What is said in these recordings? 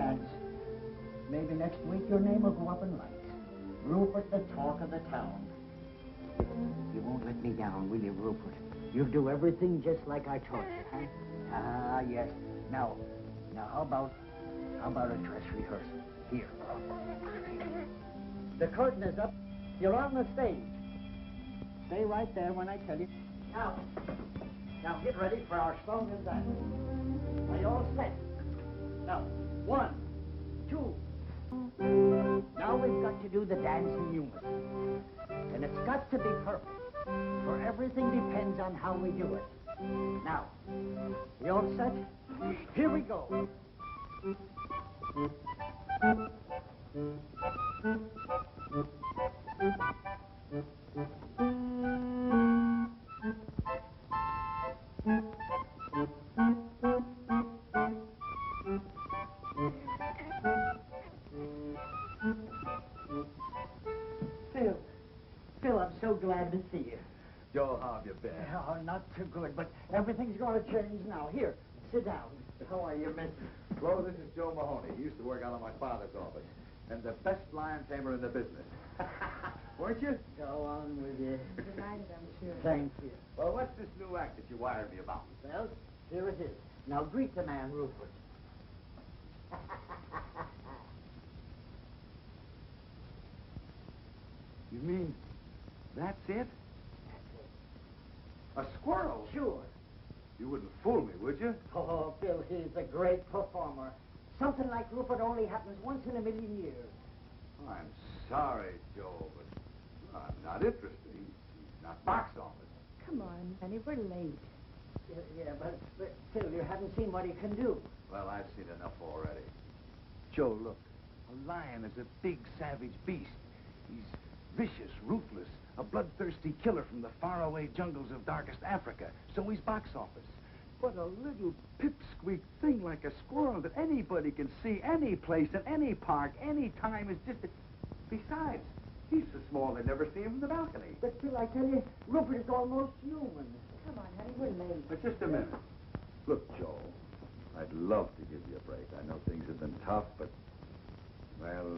chance. Maybe next week your name will go up in lights. Rupert, the talk of the town. You won't let me down, will you, Rupert? You'll do everything just like I told you, huh? Ah, yes. Now, how about a dress rehearsal? Here. The curtain is up. You're on the stage. Stay right there when I tell you. Now get ready for our song and dance. Are you all set? Now, 1, 2. Now we've got to do the dance in unison. And it's got to be perfect. For everything depends on how we do it. Now, you all set? Here we go. Phil, I'm so glad to see you. Joe, how have you been? Oh, not too good, but everything's going to change now. Here, sit down. How are you, mister? Flo, this is Joe Mahoney. He used to work out of my father's office. And the best lion tamer in the business. Weren't you? Go on with you. Delighted, I'm sure. Thank you. Well, what's this new act that you wired me about? Well, here it is. Now greet the man, Rupert. You mean that's it? A squirrel? Sure. You wouldn't fool me, would you? Oh, Bill, he's a great performer. Something like Rupert only happens once in a million years. I'm sorry, Joe, but I'm not interested. He's not box office. Come on, Benny, we're late. Yeah, but Phil, you haven't seen what he can do. Well, I've seen enough already. Joe, look. A lion is a big, savage beast. He's vicious, ruthless, a bloodthirsty killer from the faraway jungles of darkest Africa. So he's box office. But a little pipsqueak thing like a squirrel that anybody can see any place, in any park, any time is just... Besides, he's so small they'd never see him from the balcony. But Phil, I tell you, Rupert is almost human. Come on, honey, we're late. But just a minute. Look, Joe, I'd love to give you a break. I know things have been tough, but, well,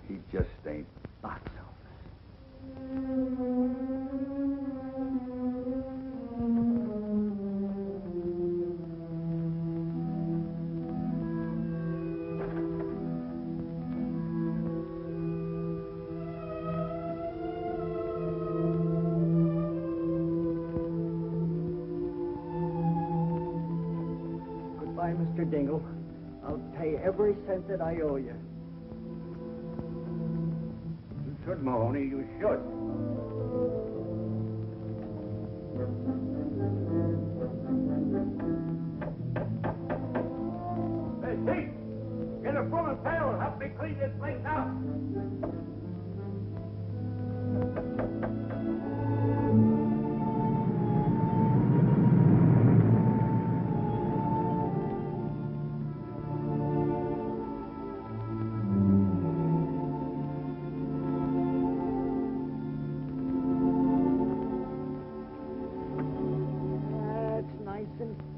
he just ain't box office. Goodbye, Mr. Dingle. I'll pay every cent that I owe you. You should, Mahoney, you should. Hey, Pete! Get a broom and pail and help me clean this place out!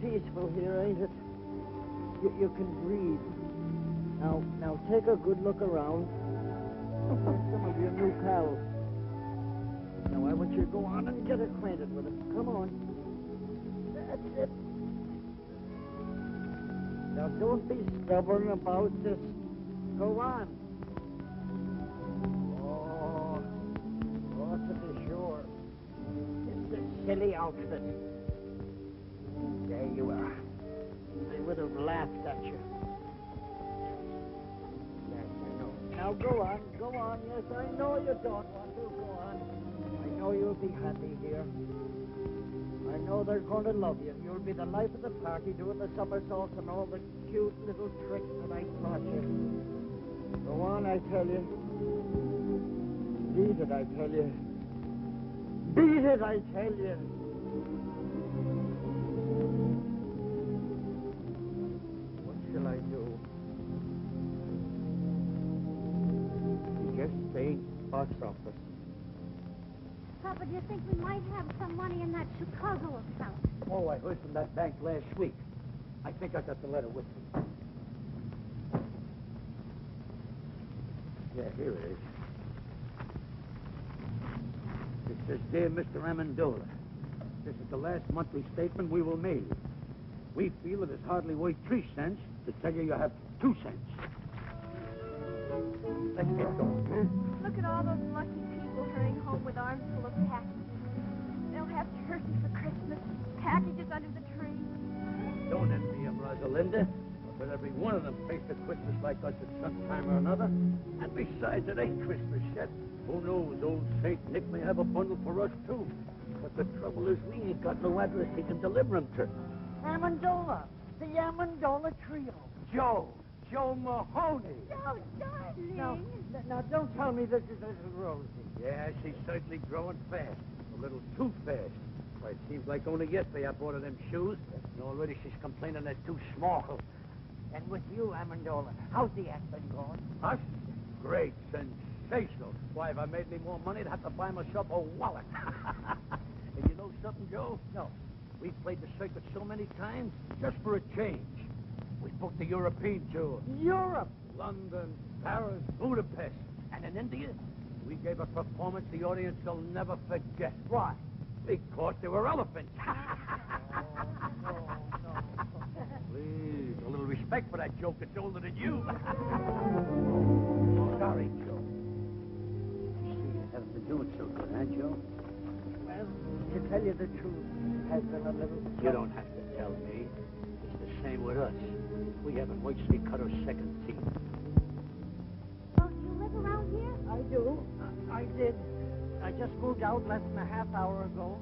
Peaceful here, ain't it? You can breathe. Now take a good look around. Some of your new pals. Now I want you to go on and get acquainted with them. Come on. That's it. Now don't be stubborn about this. Go on. Oh, to be sure. It's this silly outfit. There you are. They would have laughed at you. Yes, I know. Now go on. Yes, I know you don't want to. Go on. I know you'll be happy here. I know they're going to love you. You'll be the life of the party, doing the somersaults and all the cute little tricks that I taught you. Go on, I tell you. Beat it, I tell you. Beat it, I tell you. What shall I do? He just ain't box office. Papa, do you think we might have some money in that Chicago account? Oh, I heard from that bank last week. I think I got the letter with me. Yeah, here it is. It says, Dear Mr. Amendola, this is the last monthly statement we will mail you. We feel it is hardly worth 3 cents to tell you have 2 cents. Let's get going, huh? Look at all those lucky people hurrying home with arms full of packages. They'll have turkey for Christmas, packages under the tree. Don't envy them, Rosalinda. But every one of them faced a Christmas like us at some time or another. And besides, it ain't Christmas yet. Who knows? Old Saint Nick may have a bundle for us, too. But the trouble is we ain't got no address he can deliver them to. Amendola. The Amendola Trio. Joe Mahoney. Oh, darling. Now, don't tell me this is little Rosie. Yeah, she's certainly growing fast. A little too fast. Why, it seems like only yesterday I bought her them shoes. And already she's complaining they're too small. And with you, Amendola, how's the act been going? Us? Great. Sensational. Why, if I made any more money, I'd have to buy myself a wallet. And you know something, Joe? No. We've played the circuit so many times, just for a change. We booked the European tour. Europe. London, Paris, Budapest. And in India, we gave a performance the audience will never forget. Why? Because there were elephants. No. Please, a little respect for that joke that's older than you. Sorry, Joe. You see, you haven't been doing so good, huh, Joe? Well, to tell you the truth, it has been a little... You don't have to tell me. It's the same with us. We haven't worked since we cut our second teeth. Oh, do you live around here? I do. I did. I just moved out less than a half hour ago.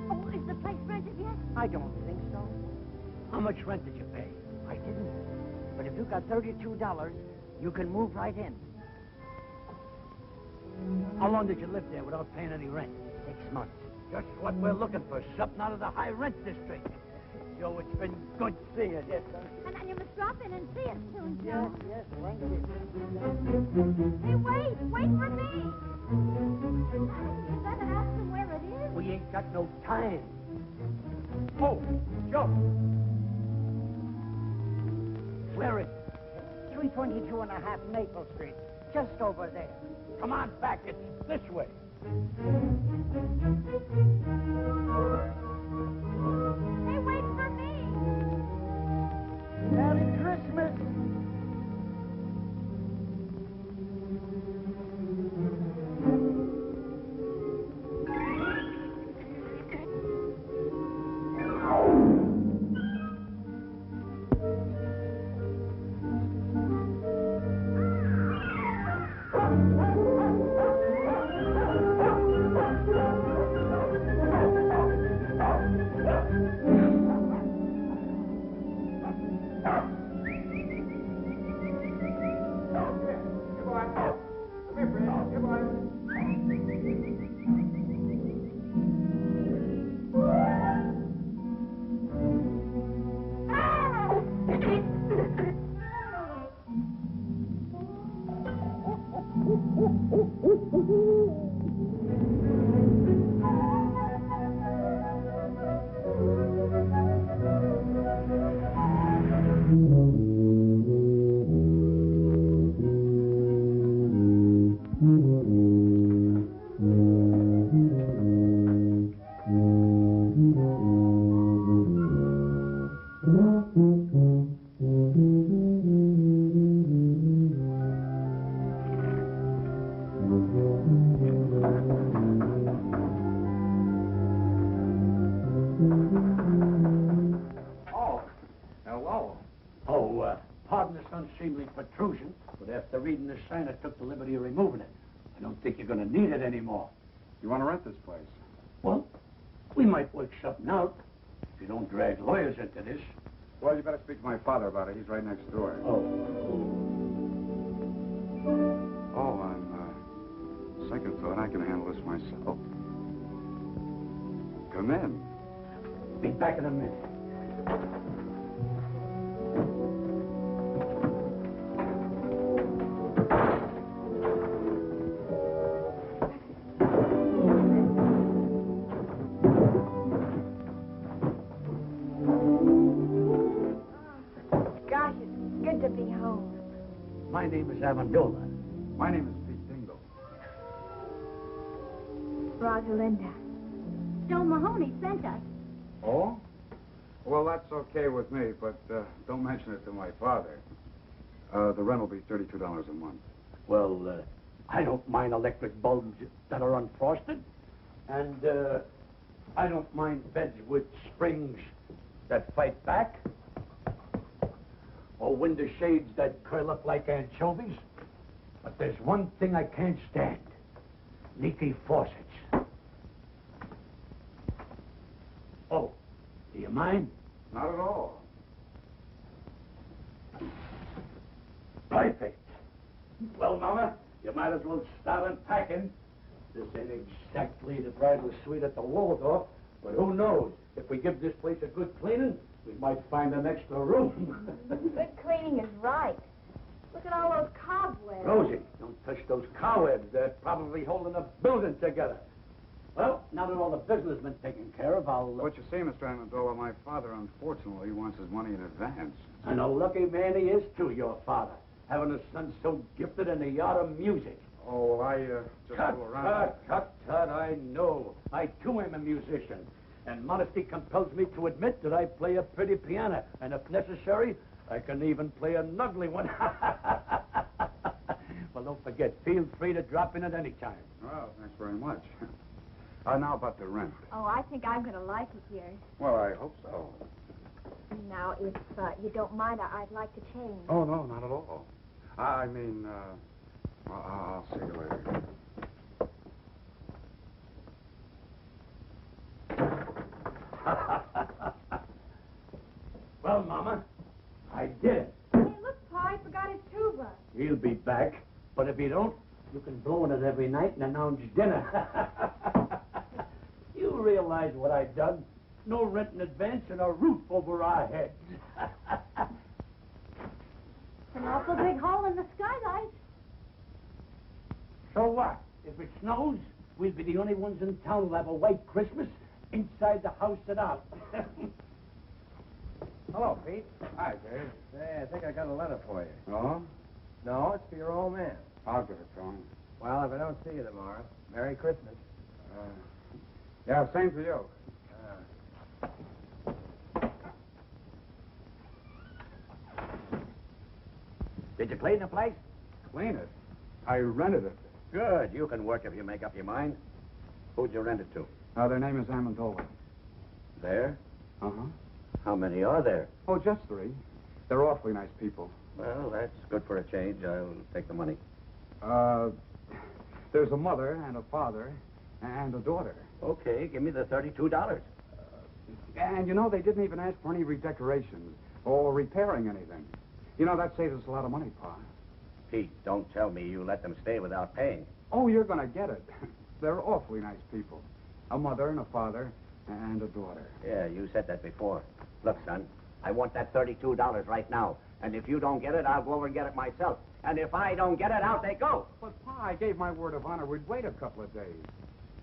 Oh, is the place rented yet? I don't think so. How much rent did you pay? I didn't. But if you got $32, you can move right in. How long did you live there without paying any rent? 6 months. Just what we're looking for, something out of the high rent district. Joe, it's been good seeing you. Yes, And you must drop in and see us soon, Joe. Yes, thank you. Hey, wait for me. You better ask him where it is. We ain't got no time. Oh, Joe. Where is it? 322 and a half Maple Street. Just over there. Come on back. It's this way. Hey, wait for me. Merry Christmas. Pardon this unseemly protrusion, but after reading this sign, I took the liberty of removing it. I don't think you're going to need it anymore. You want to rent this place? Well, we might work something out if you don't drag lawyers into this. Well, you better speak to my father about it. He's right next door. Oh, On second thought, I can handle this myself. Come in. be back in a minute. Gosh, it's good to be home. My name is Amendola. My name is Pete Dingle. Rosalinda. Joe Mahoney sent us. Oh? Well, that's okay with me, but don't mention it to my father. The rent will be $32 a month. Well, I don't mind electric bulbs that are unfrosted. And I don't mind beds with springs that fight back. Or window shades that curl up like anchovies. But there's one thing I can't stand. Leaky faucets. Oh, do you mind? Not at all. Perfect. Well, Mama, you might as well start unpacking. This ain't exactly the bridal suite at the Waldorf, but who knows? If we give this place a good cleaning, we might find an extra room. Good cleaning is right. Look at all those cobwebs. Rosie, don't touch those cobwebs. They're probably holding the building together. Well, now that all the business has been taken care of, I'll... What you see, Mr. Amendola, my father, unfortunately, wants his money in advance. And a lucky man he is, too, your father. Having a son so gifted in the art of music. Oh, well, I just Tut, fool around. tut, I know. I, too, am a musician. And modesty compels me to admit that I play a pretty piano. And if necessary, I can even play an ugly one. Well, don't forget, feel free to drop in at any time. Well, thanks very much. Now about the rent. Oh, I think I'm going to like it here. Well, I hope so. Now, if you don't mind, I'd like to change. Oh, no, not at all. I mean, I'll see you later. Well, Mama, I did it. Hey, look, Pa, I forgot his tuba. He'll be back. But if he don't, you can blow on it every night and announce dinner. You realize what I done? No rent in advance and a roof over our heads. An awful big hole in the skylight. So what? If it snows, we'll be the only ones in town who'll have a white Christmas inside the house and out. Hello, Pete. Hi, Dave. Say, I think I got a letter for you. Oh? No, it's for your old man. I'll give it to him. Well, if I don't see you tomorrow, Merry Christmas. Yeah, same to you. Did you clean the place? Clean it. I rented it. Good. You can work if you make up your mind. Who'd you rent it to? Their name is Amendola. There? Uh-huh. How many are there? Oh, just 3. They're awfully nice people. Well, that's good for a change. I'll take the money. There's a mother and a father and a daughter. Okay, give me the $32. And, you know, they didn't even ask for any redecorations or repairing anything. You know, that saves us a lot of money, Pa. Pete, don't tell me you let them stay without paying. Oh, you're going to get it. They're awfully nice people. A mother and a father and a daughter. Yeah, you said that before. Look, son, I want that $32 right now. And if you don't get it, I'll go over and get it myself. And if I don't get it, out they go. But, Pa, I gave my word of honor we'd wait a couple of days.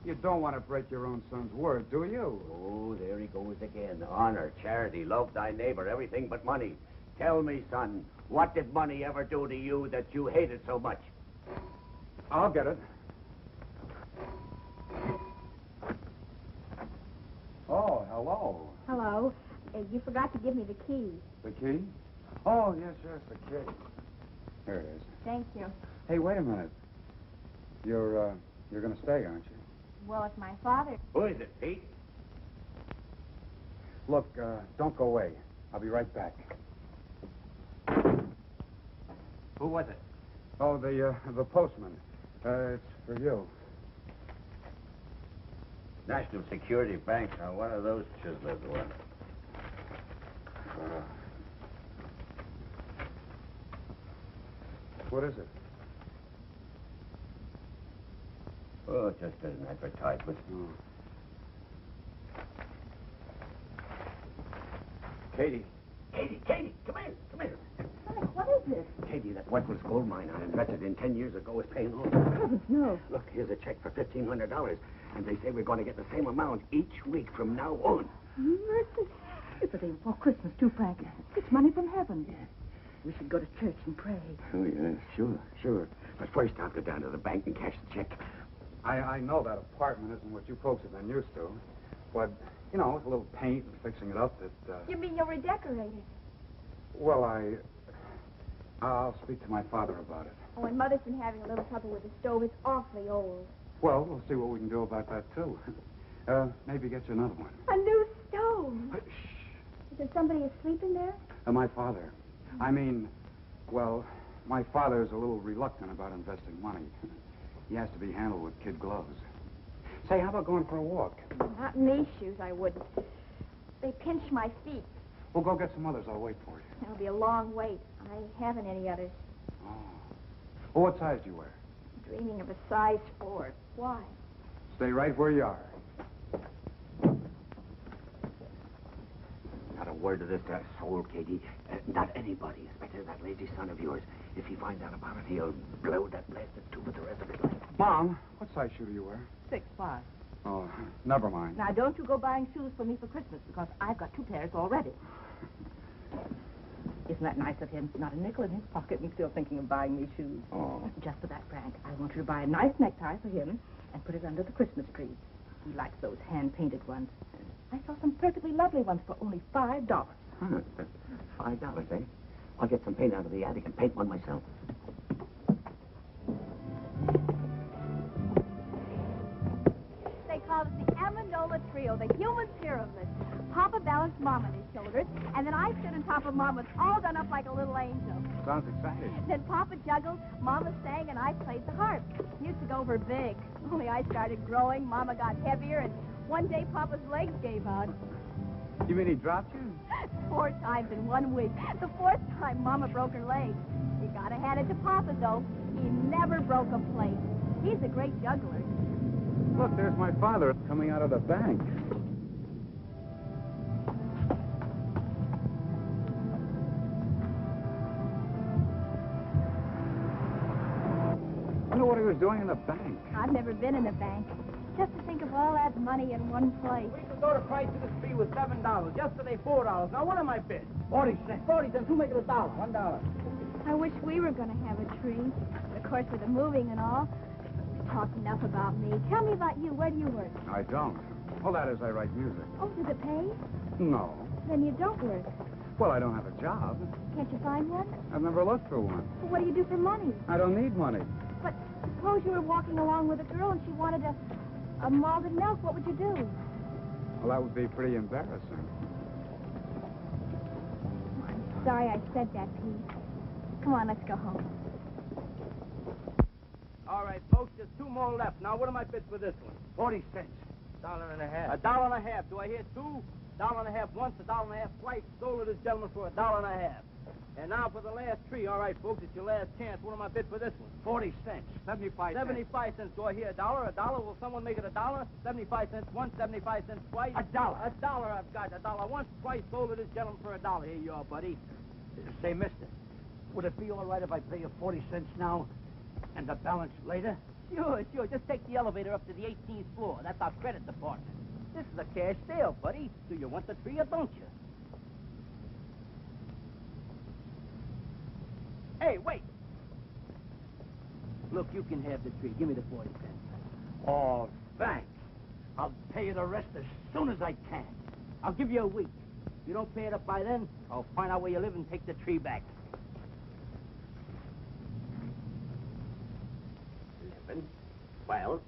You don't want to break your own son's word, do you? Oh, there he goes again. Honor, charity, love thy neighbor, everything but money. Tell me, son, what did money ever do to you that you hated so much? I'll get it. Oh, hello. Hello. You forgot to give me the key. The key? Oh, yes, the key. Here it is. Thank you. Hey, wait a minute. You're going to stay, aren't you? Well, it's my father. Who is it, Pete? Look, don't go away. I'll be right back. Who was it? Oh, the postman. It's for you. National Security Bank. Now, what are those chiselers worth? What is it? Oh, just an advertisement. Oh. Katie, come here. Honey, what is this? Katie, that worthless gold mine I invested in 10 years ago is paying off. Heavens, no. Look, here's a check for $1,500, and they say we're going to get the same amount each week from now on. Mercy. It's the day before Christmas, too, Frank. It's money from heaven. We should go to church and pray. Oh, yeah, sure. But first I'll go down to the bank and cash the check. I know that apartment isn't what you folks have been used to. But, with a little paint and fixing it up, You mean you'll redecorate it? Well, I'll speak to my father about it. Oh, and Mother's been having a little trouble with the stove. It's awfully old. Well, we'll see what we can do about that, too. Maybe get you another one. A new stove. Shh. Is there somebody asleep in there? My father. My father's a little reluctant about investing money. He has to be handled with kid gloves. Say, how about going for a walk? Not in these shoes, I wouldn't. They pinch my feet. We'll go get some others. I'll wait for you. It'll be a long wait. I haven't any others. Oh. Well, what size do you wear? Dreaming of a size 4. Why? Stay right where you are. Not a word of this to a soul, Katie. Not anybody, especially that lazy son of yours. If he finds out about it, he'll blow that blasted tube with the rest of his life. Mom, what size shoe do you wear? 6'5". Oh, never mind. Now, don't you go buying shoes for me for Christmas, because I've got 2 pairs already. Isn't that nice of him? Not a nickel in his pocket and still thinking of buying me shoes. Oh. Just for that, Frank, I want you to buy a nice necktie for him and put it under the Christmas tree. He likes those hand-painted ones. I saw some perfectly lovely ones for only $5. Huh. $5, eh? I'll get some paint out of the attic and paint one myself. They call it the Amendola Trio, the human pyramid. Papa balanced Mom on his shoulders, and then I stood on top of Mama, all done up like a little angel. Sounds exciting. Then Papa juggled, Mama sang, and I played the harp. Used to go over big. Only I started growing, Mama got heavier, and one day Papa's legs gave out. You mean he dropped you? 4 times in 1 week. The 4th time, Mama broke her leg. You gotta hand it to Papa, though. He never broke a plate. He's a great juggler. Look, there's my father coming out of the bank. I wonder what he was doing in the bank. I've never been in a bank. Just to think of all that money in one place. We could go to price of the tree with $7. Yesterday, $4. Now, what am I bid? 40 cents. 40 cents. Who make it $1? $1. I wish we were going to have a tree. Of course, with the moving and all. We've talked enough about me. Tell me about you. Where do you work? I don't. Well, that is, I write music. Oh, does it pay? No. Then you don't work. Well, I don't have a job. Can't you find one? I've never looked for one. Well, what do you do for money? I don't need money. But suppose you were walking along with a girl and she wanted a malted milk. What would you do? Well, that would be pretty embarrassing. I'm sorry I said that, Pete. Come on, let's go home. All right, folks, there's 2 more left. Now, what am I bid for this one? 40 cents. $1.50. $1.50. Do I hear 2? $1.50 once, $1.50 twice. Sold to this gentleman for $1.50. And now for the last tree. All right, folks, it's your last chance. What am I bid for this one? 40 cents. 75 cents. 75 cents. Do I hear $1? $1? Will someone make it $1? 75 cents once, 75 cents twice. $1. $1 I've got. $1 once, twice. Sold to this gentleman for $1. Here you are, buddy. Say, mister, would it be all right if I pay you 40 cents now and the balance later? Sure. Just take the elevator up to the 18th floor. That's our credit department. This is a cash sale, buddy. Do you want the tree or don't you? Hey, wait. Look, you can have the tree. Give me the 40 cents. Oh, thanks. I'll pay you the rest as soon as I can. I'll give you a week. If you don't pay it up by then, I'll find out where you live and take the tree back. 11, 12,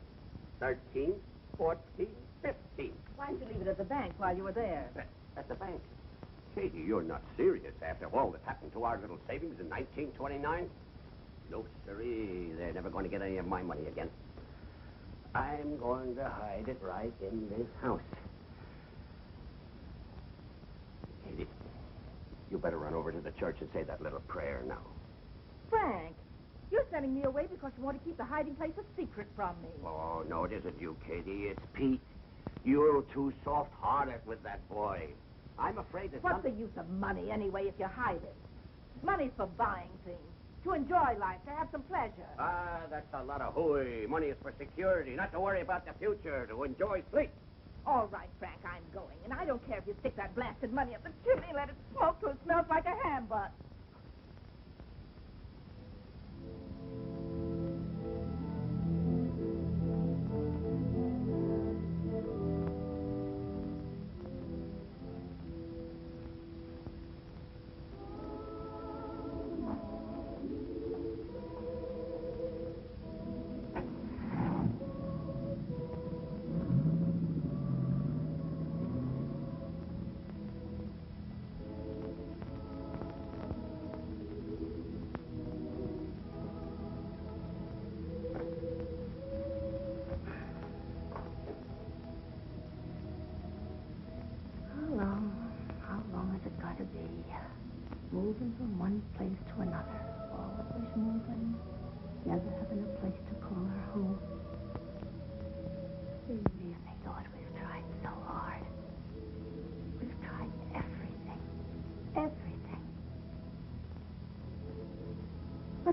13, 14, 15. Why didn't you leave it at the bank while you were there? At the bank. Katie, you're not serious after all that happened to our little savings in 1929? No, sirree. They're never going to get any of my money again. I'm going to hide it right in this house. Katie, you better run over to the church and say that little prayer now. Frank, you're sending me away because you want to keep the hiding place a secret from me. Oh, no, it isn't you, Katie. It's Pete. You're too soft-hearted with that boy. I'm afraid that What's the use of money anyway if you hide it? Money's for buying things, to enjoy life, to have some pleasure. Ah, that's a lot of hooey. Money is for security, not to worry about the future, to enjoy sleep. All right, Frank, I'm going. And I don't care if you stick that blasted money up the chimney and let it smoke till it smells like a ham butt.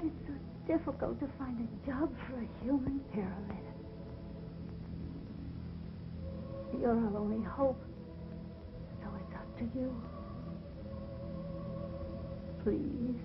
But it's so difficult to find a job for a human pyramid. You're our only hope. So it's up to you. Please.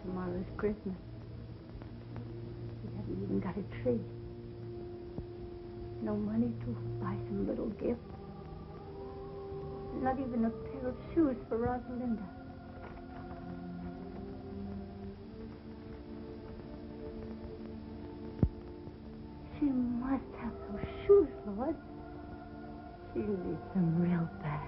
Tomorrow's Christmas. We haven't even got a tree. No money to buy some little gift. Not even a pair of shoes for Rosalinda. She must have those shoes, Lord. She needs them real bad.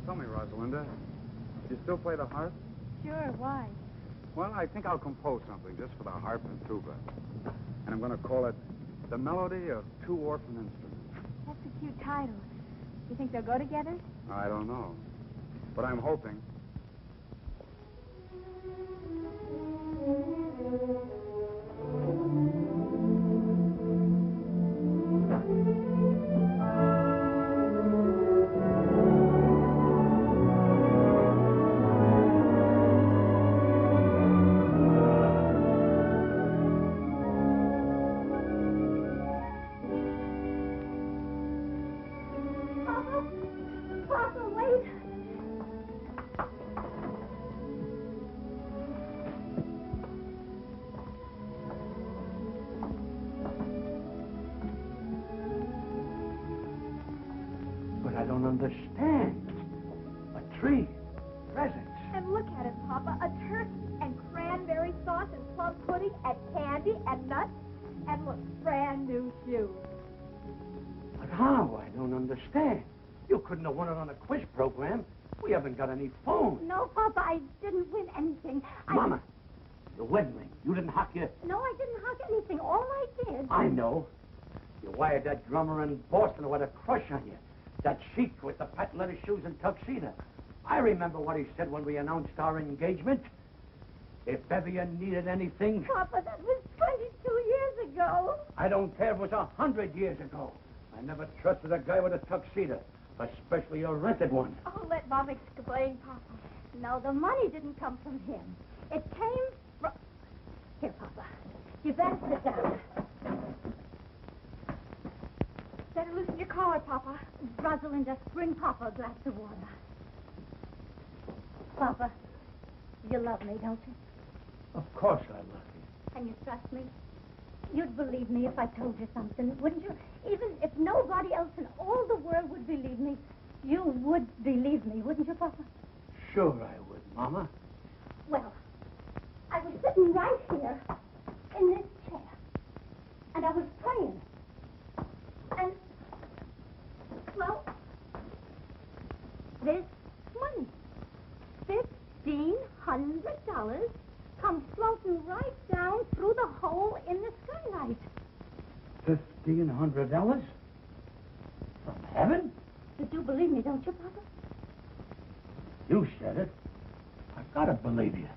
Tell me, Rosalinda, do you still play the harp? Sure, why? Well, I think I'll compose something just for the harp and tuba. And I'm going to call it The Melody of Two Orphan Instruments. That's a cute title. You think they'll go together? I don't know. But I'm hoping. Papa, wait! But I don't understand. A tree, presents. And look at it, Papa. A turkey and cranberry sauce and plum pudding and candy and nuts. And look, brand new shoes. But how? I don't understand. You couldn't have won it on a quiz program. We haven't got any phone. No, Papa, I didn't win anything. Mama, the wedding ring. You didn't hock your... No, I didn't hug anything. All I did... I know. You wired that drummer in Boston with a crush on you. That sheik with the patent leather shoes and tuxedo. I remember what he said when we announced our engagement. If ever you needed anything... Papa, that was 22 years ago. I don't care if it was 100 years ago. I never trusted a guy with a tuxedo. especially a rented one. Oh, let Mom explain, Papa. No, the money didn't come from him. It came from... Here, Papa. You better sit down. Better loosen your collar, Papa. Rosalinda, bring Papa a glass of water. Papa, you love me, don't you? Of course I love you. And you trust me? You'd believe me if I told you something, wouldn't you? Even if nobody else in all the world would believe me, you would believe me, wouldn't you, Papa? Sure I would, Mama. Well, I was sitting right here in this chair, and I was praying. And, well, this money, $1,500, comes floating right down through the hole in the skylight. $1,500? From heaven? You do believe me, don't you, Papa? You said it. I've got to believe you.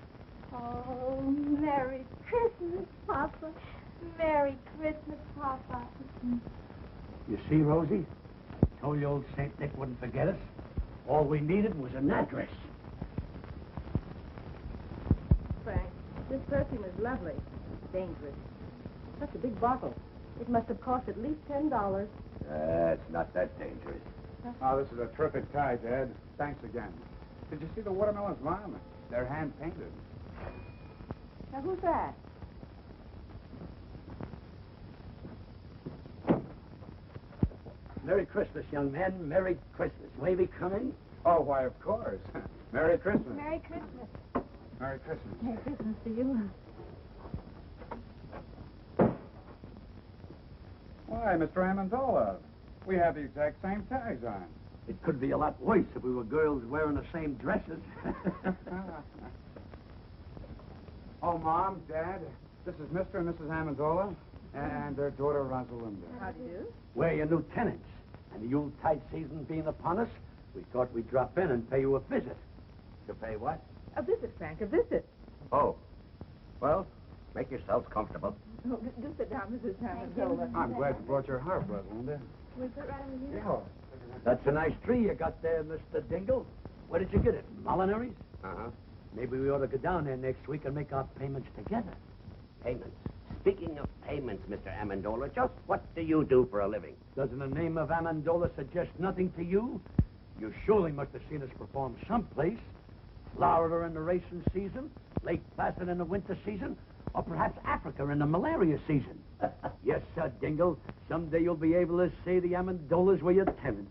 Oh, Merry Christmas, Papa. Merry Christmas, Papa. You see, Rosie? I told you old St. Nick wouldn't forget us. All we needed was an address. Frank, this perfume is lovely. Dangerous. Such a big bottle. It must have cost at least $10. It's not that dangerous. Oh, this is a terrific tie, Dad. Thanks again. Did you see the watermelons, Mom? They're hand-painted. Now, who's that? Merry Christmas, young man. Merry Christmas. May we come in? Oh, why, of course. Merry Christmas. Merry Christmas. Merry Christmas. Merry Christmas to you. Why, Mr. Amendola, we have the exact same tags on. It could be a lot worse if we were girls wearing the same dresses. Oh, Mom, Dad, this is Mr. and Mrs. Amendola and their daughter, Rosalinda. How do you do? We're your new tenants. And the Yuletide season being upon us, we thought we'd drop in and pay you a visit. To pay what? A visit, Frank, a visit. Oh. Well, make yourselves comfortable. Oh, do sit down, Mrs. Amendola. I'm glad you brought your harp, Rosalinda. We put right on the Yeah. That's a nice tree you got there, Mr. Dingle. Where did you get it? Molinary's? Uh-huh. Maybe we ought to go down there next week and make our payments together. Payments. Speaking of payments, Mr. Amendola, just what do you do for a living? Doesn't the name of Amendola suggest nothing to you? You surely must have seen us perform someplace. Florida in the racing season, Lake Placid in the winter season, or perhaps Africa in the malaria season. Yes, sir, Dingle. Someday you'll be able to say the Amendolas were your tenants.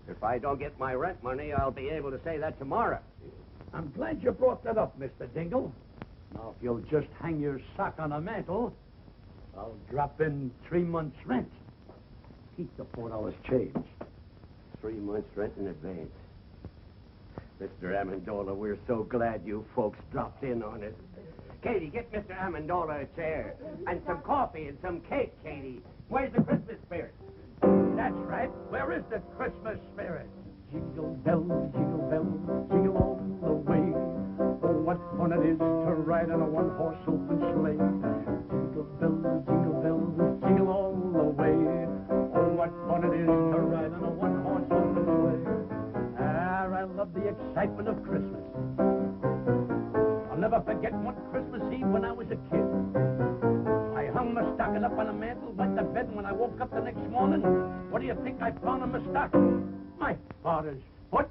If I don't get my rent money, I'll be able to say that tomorrow. I'm glad you brought that up, Mr. Dingle. Now, if you'll just hang your sock on a mantle, I'll drop in 3 months' rent. Keep the $4 change. 3 months' rent in advance. Mr. Amendola, we're so glad you folks dropped in on us. Katie, get Mr. Amendola a chair. And some coffee and some cake, Katie. Where's the Christmas spirit? That's right. Where is the Christmas spirit? Jingle bells, jingle all the way. Oh, what fun it is to ride in a one-horse open sleigh. Jingle bells, jingle all the way. Oh, what fun it is to ride in a one-horse open sleigh. Ah, I love the excitement of Christmas. I'll never forget one Christmas Eve when I was a kid. I hung my stocking up on a mantle, went to bed, and when I woke up the next morning, what do you think I found in my stocking? My father's foot.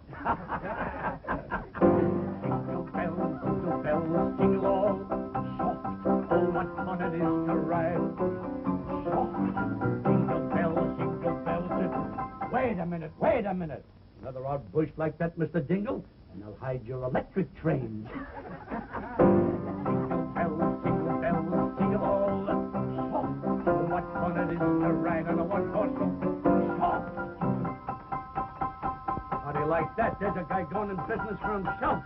Jingle bells, jingle all soft. Oh, what fun it is to ride soft. Jingle bells, wait a minute. Another odd bush like that, Mr. Dingle, and I'll hide your electric trains. Jingle bells, jingle all soft. Oh, what fun it is to ride on a one-horse open soft. How do you like that? There's a guy going in business for himself.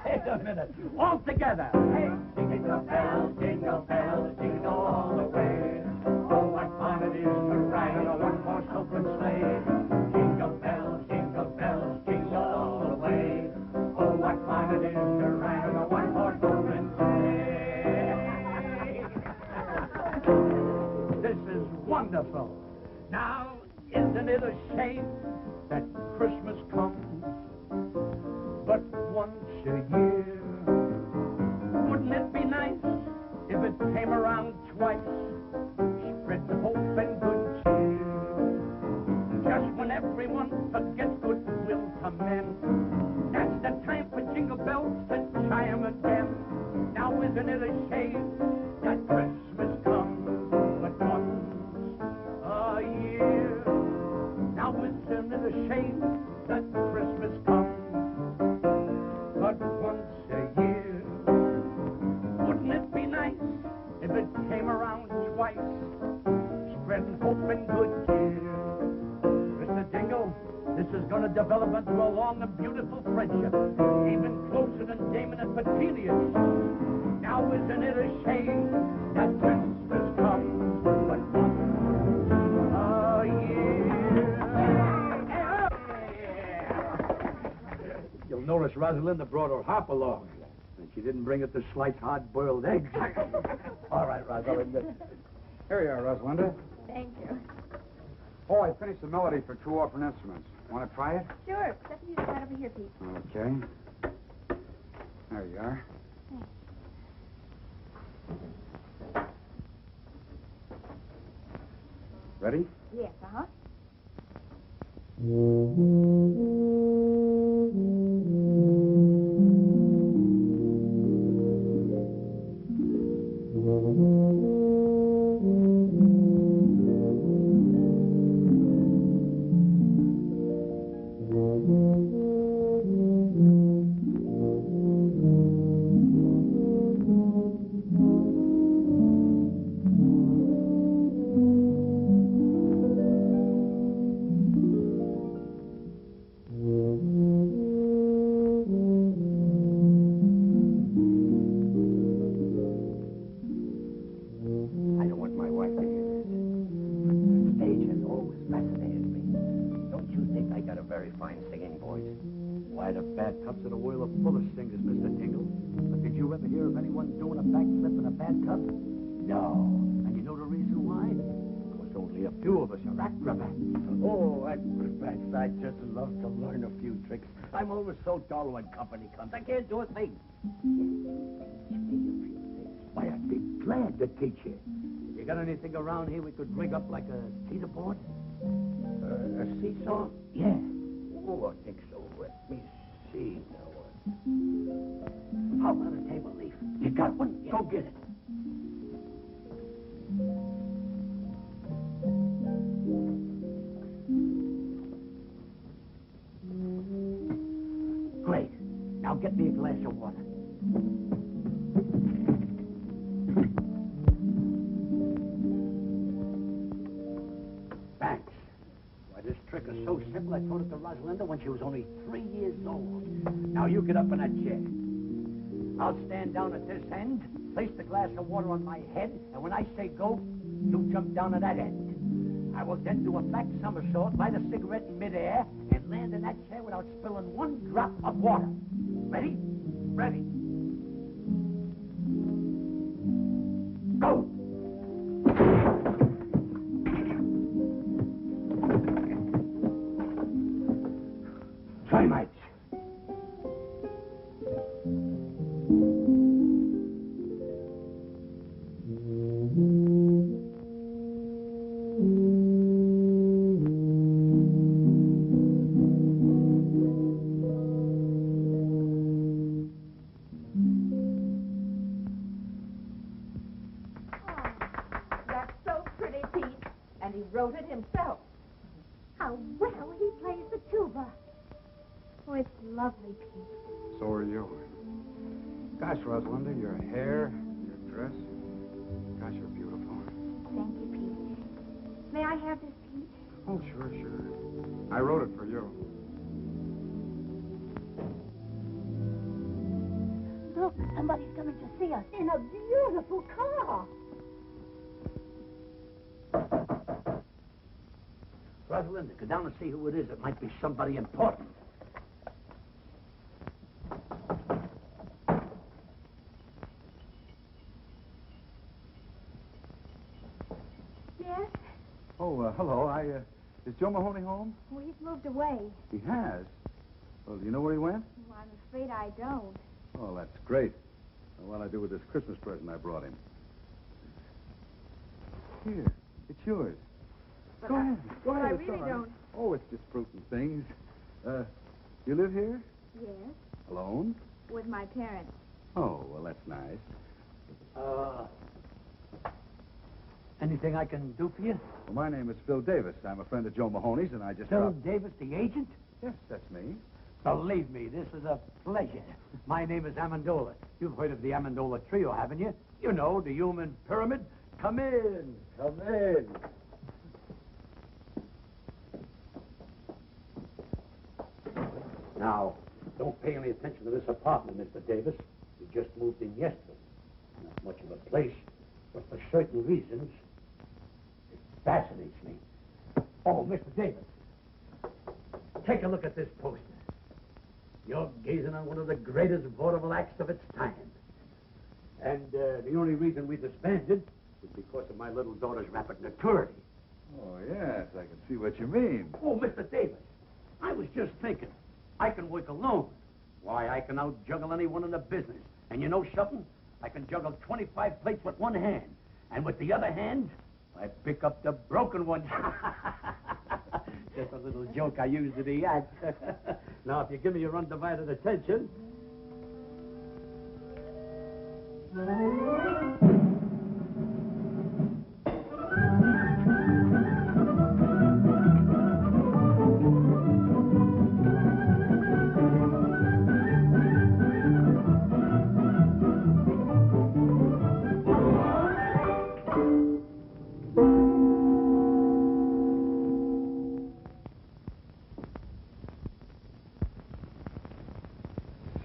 Wait a minute. All together. Hey, jingle bells, jingle all the way. Oh, what fun it is to ride on a one-horse open sleigh. Jingle bells, jingle all the way. Oh, what fun it is to ride on a one-horse open sleigh. This is wonderful. Now, isn't it a shame beautiful friendship, even closer than Damon and Petilius. Now isn't it a shame that Christmas comes but once a year? You'll notice Rosalinda brought her harp along, and she didn't bring it to slice hard-boiled eggs. All right, Rosalinda. Here you are, Rosalinda. Thank you. Oh, I finished the melody for two orphan instruments. Want to try it? Sure. Let me use that over here, Pete. Okay. There you are. Ready? Yes, uh-huh. I don't want my wife to hear this. The stage has always fascinated me. Don't you think I got a very fine singing voice? Why, the bathtubs of the world are full of singers, Mr. Tingle. But did you ever hear of anyone doing a backflip in a bathtub? No. And you know the reason why? Because only a few of us are acrobats. Oh, acrobats, I'd just love to learn a few tricks. I'm always so dull when company comes. I can't do a thing. Why, I'd be glad to teach you. You got anything around here we could rig up like a teeter board? A seesaw? Yeah. Oh, I think so. Let me see now. How about a table leaf? You got one? Yeah. Go get it. Great. Now get me a glass of water. Thanks. Why, this trick is so simple, I taught it to Rosalinda when she was only 3 years old. Now, you get up in that chair. I'll stand down at this end, place the glass of water on my head, and when I say go, you jump down at that end. I will then do a back somersault, light a cigarette in midair, and land in that chair without spilling one drop of water. Ready? Ready. Go! Try, mates. That's so pretty, Pete. And he wrote it himself. How well he plays the tuba. Oh, it's lovely, Pete. So are you. Gosh, Rosalinda, your hair, your dress. Gosh, you're beautiful. Thank you, Pete. May I have this, Pete? Oh, sure, sure. I wrote it for you. Look, somebody's coming to see us in a beautiful car. Rosalinda, go down and see who it is. It might be somebody important. Yes? Oh, hello. Is Joe Mahoney home? Well, he's moved away. He has. Well, do you know where he went? Well, I'm afraid I don't. Oh, that's great. Well, what'll I do with this Christmas present I brought him? Here, it's yours. But Go ahead. Go but ahead. I it's really all right. don't. Oh, it's just fruit and things. You live here? Yes? Alone? With my parents. Oh, well, that's nice. Anything I can do for you? Well, my name is Phil Davis. I'm a friend of Joe Mahoney's, and I just... Phil Davis, the agent? Yes, that's me. Believe me, this is a pleasure. My name is Amendola. You've heard of the Amendola Trio, haven't you? You know, the human pyramid. Come in. Come in. Now, Don't pay any attention to this apartment, Mr. Davis. We just moved in yesterday. Not much of a place, but for certain reasons, it fascinates me. Oh, Mr. Davis, take a look at this poster. You're gazing on one of the greatest vaudeville acts of its time. And the only reason we disbanded was because of my little daughter's rapid maturity. Oh, yes, I can see what you mean. Oh, Mr. Davis, I was just thinking. I can work alone. Why, I can out-juggle anyone in the business. And you know something? I can juggle 25 plates with one hand. And with the other hand, I pick up the broken ones. Just a little joke I used in the act. Now, if you give me your undivided attention...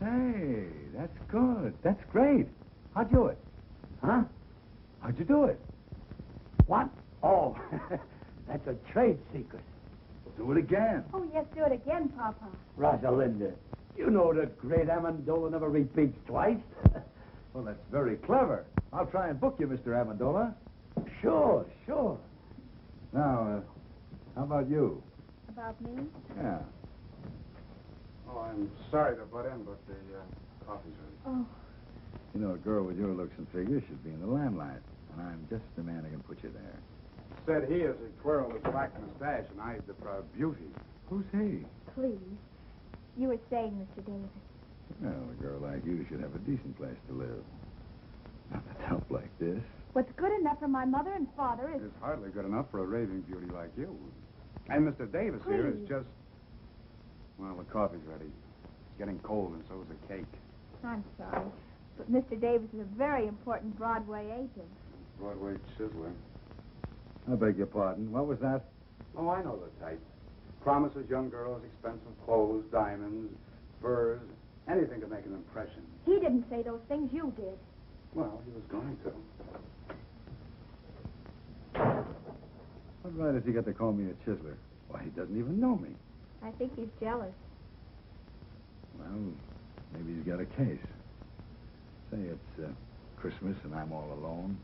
Say, that's good. That's great. How'd you do it? Huh? How'd you do it? What? Oh, that's a trade secret. Do it again. Oh, yes, do it again, Papa. Rosalinda, you know that great Amendola never repeats twice. Well, that's very clever. I'll try and book you, Mr. Amendola. Sure. Now, how about you? About me? Yeah. Oh, I'm sorry to butt in, but the coffee's ready. Oh, You know, a girl with your looks and figure should be in the limelight. And I'm just the man who can put you there. Said he as he twirled his black mustache and eyed the proud beauty. Who's he? please. You were saying, Mr. Davis. Well, a girl like you should have a decent place to live. Not with help like this. What's good enough for my mother and father is... It's hardly good enough for a raving beauty like you. And Mr. Davis here is just... Well, the coffee's ready. It's getting cold, and so is the cake. I'm sorry, but Mr. Davis is a very important Broadway agent. Broadway chiseler. I beg your pardon. What was that? Oh, I know the type. Promises young girls expensive clothes, diamonds, furs, anything to make an impression. He didn't say those things, you did. Well, he was going to. What right has he got to call me a chiseler? Why, he doesn't even know me. I think he's jealous. Well, maybe he's got a case. Say it's Christmas and I'm all alone.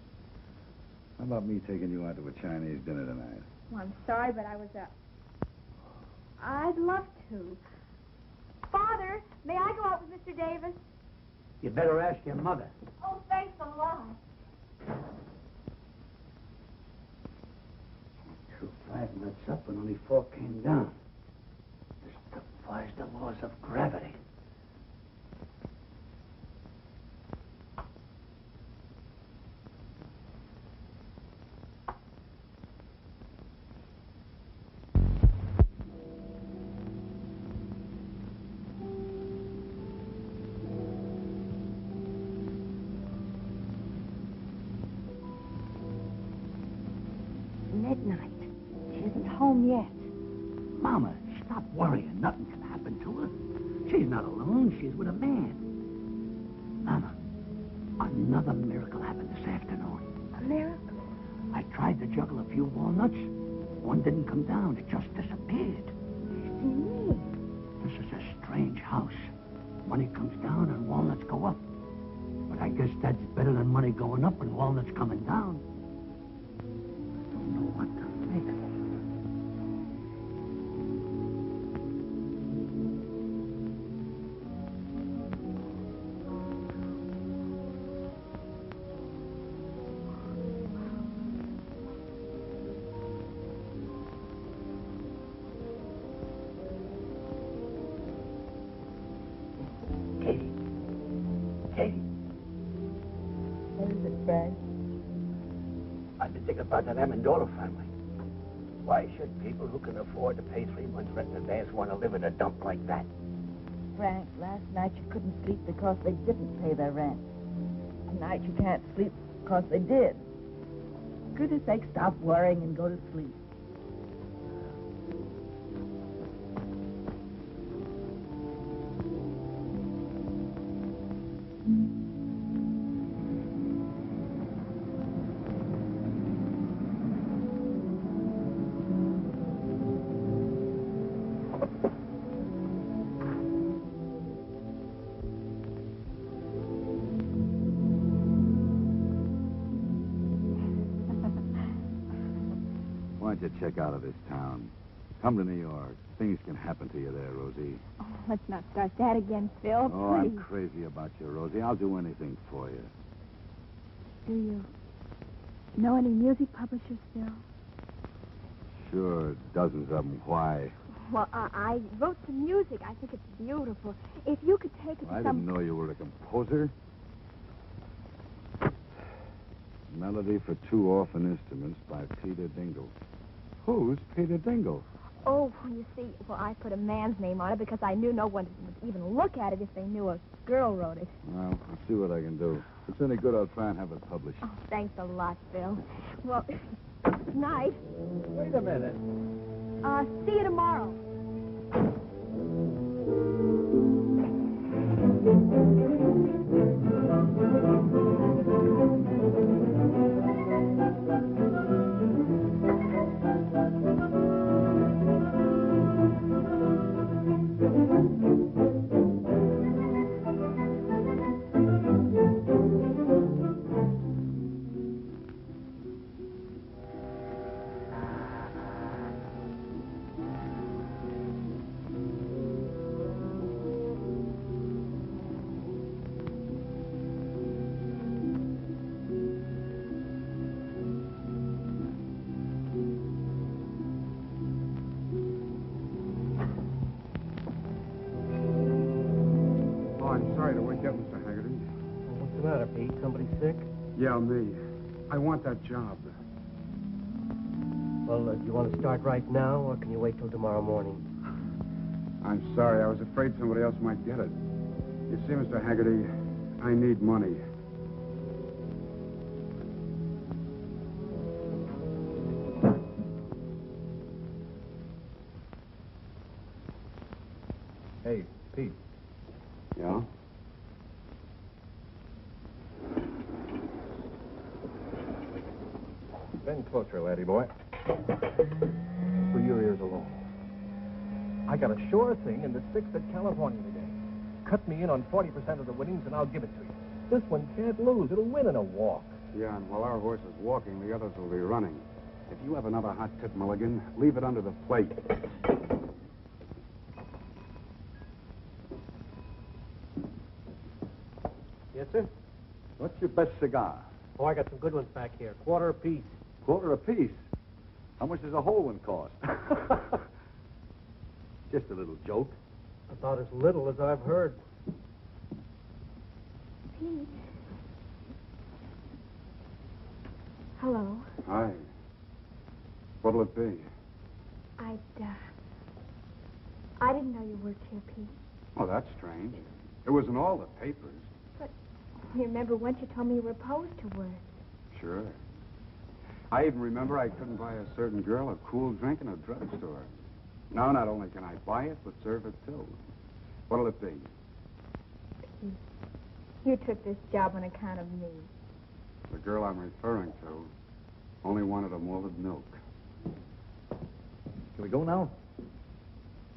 How about me taking you out to a Chinese dinner tonight? Well, I'm sorry, but I was I'd love to. Father, may I go out with Mr. Davis? You better ask your mother. Oh, thanks a lot. Two five nuts up and only 4 came down. This defies the laws of gravity. Midnight. She isn't home yet. Mama, stop worrying. Nothing can happen to her. She's not alone. She's with a man. Mama, another miracle happened this afternoon. A miracle? I tried to juggle a few walnuts. One didn't come down. It just disappeared. Me. This is a strange house. Money comes down and walnuts go up. But I guess that's better than money going up and walnuts coming down. I don't know what to think. Katie, What is it, Frank? I've been thinking about that Amendola family. Why should people who can afford to pay 3 months rent in advance want to live in a dump like that? Frank, last night you couldn't sleep because they didn't pay their rent. Tonight you can't sleep because they did. For goodness sake, stop worrying and go to sleep. Why don't you check out of this town? Come to New York. Things can happen to you there, Rosie. Oh, let's not start that again, Phil. Oh, I'm Please. crazy about you, Rosie. I'll do anything for you. Do you know any music publishers, Phil? Sure, dozens of them. Why? Well, I wrote some music. I think it's beautiful. If you could take it to I some... didn't know you were a composer. Melody for two orphan instruments by Peter Dingle. Who's Peter Dingle? Oh, you see, well, I put a man's name on it because I knew no one would even look at it if they knew a girl wrote it. Well, I'll see what I can do. If it's any good, I'll try and have it published. Oh, thanks a lot, Phil. Well, good night. Wait a minute. See you tomorrow. Oh, I'm sorry to wake you up, Mr. Haggerty. What's the matter, Pete? Somebody sick? Yeah, me. I want that job. Well, do you want to start right now, or can you wait till tomorrow morning? I'm sorry. I was afraid somebody else might get it. You see, Mr. Haggerty, I need money. Hey, Pete. Yeah? Bend closer, laddie boy. For your ears alone. I got a sure thing in the 6th at California today. Cut me in on 40% of the winnings and I'll give it to you. This one can't lose. It'll win in a walk. Yeah, and while our horse is walking, the others will be running. If you have another hot tip, Mulligan, leave it under the plate. Yes, sir? What's your best cigar? Oh, I got some good ones back here. Quarter apiece. Quarter apiece. How much does a whole one cost? Just a little joke. About as little as I've heard. Pete. Hello. Hi. What'll it be? I didn't know you worked here, Pete. Oh, that's strange. It was in all the papers. But remember once you told me you were opposed to work. Sure. I even remember I couldn't buy a certain girl a cool drink in a drugstore. Now, not only can I buy it, but serve it, too. What'll it be? Pete, you took this job on account of me. The girl I'm referring to only wanted a malted milk. Can we go now?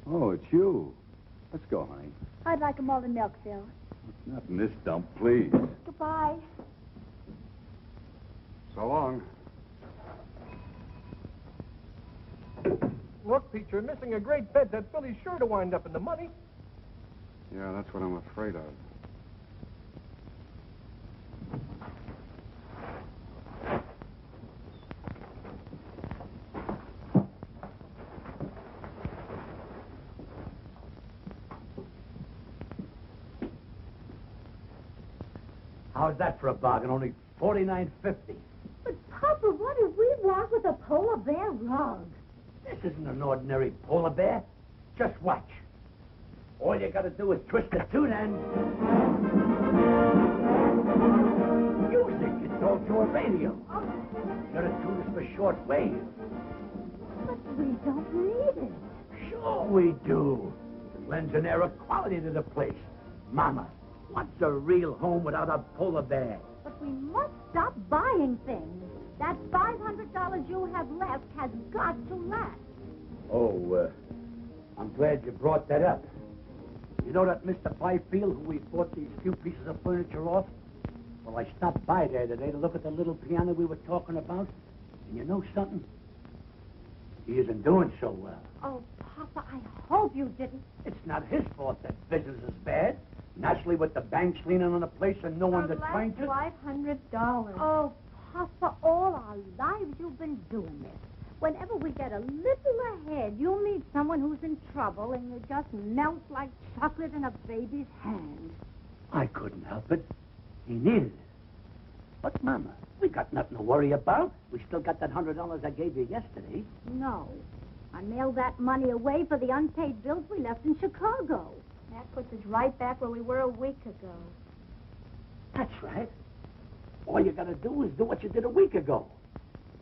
Oh, it's you. Let's go, honey. I'd like a malted milk, Phil. Not in this dump, please. Goodbye. So long. Look, Pete, you're missing a great bet. That filly's sure to wind up in the money. Yeah, that's what I'm afraid of. How's that for a bargain? Only $49.50. But, Papa, what did we want with a polar bear rug? This isn't an ordinary polar bear. Just watch. All you gotta do is twist the tune and... Music! It's all to a radio. You gotta tune this for short wave. But we don't need it. Sure we do. It lends an air of quality to the place. Mama, what's a real home without a polar bear? But we must stop buying things. That $500 you have left has got to last. Oh, I'm glad you brought that up. You know that Mr. Byfield who we bought these few pieces of furniture off? Well, I stopped by there today to look at the little piano we were talking about. And you know something? He isn't doing so well. Oh, Papa, I hope you didn't. It's not his fault that business is bad. Naturally, with the banks leaning on the place and no one to trying to... $500. Oh, Papa, all our lives you've been doing this. Whenever we get a little ahead, you'll meet someone who's in trouble, and you just melt like chocolate in a baby's hand. I couldn't help it. He needed it. But, Mama, we got nothing to worry about. We still got that $100 I gave you yesterday. No. I mailed that money away for the unpaid bills we left in Chicago. That puts us right back where we were a week ago. That's right. All you got to do is do what you did a week ago.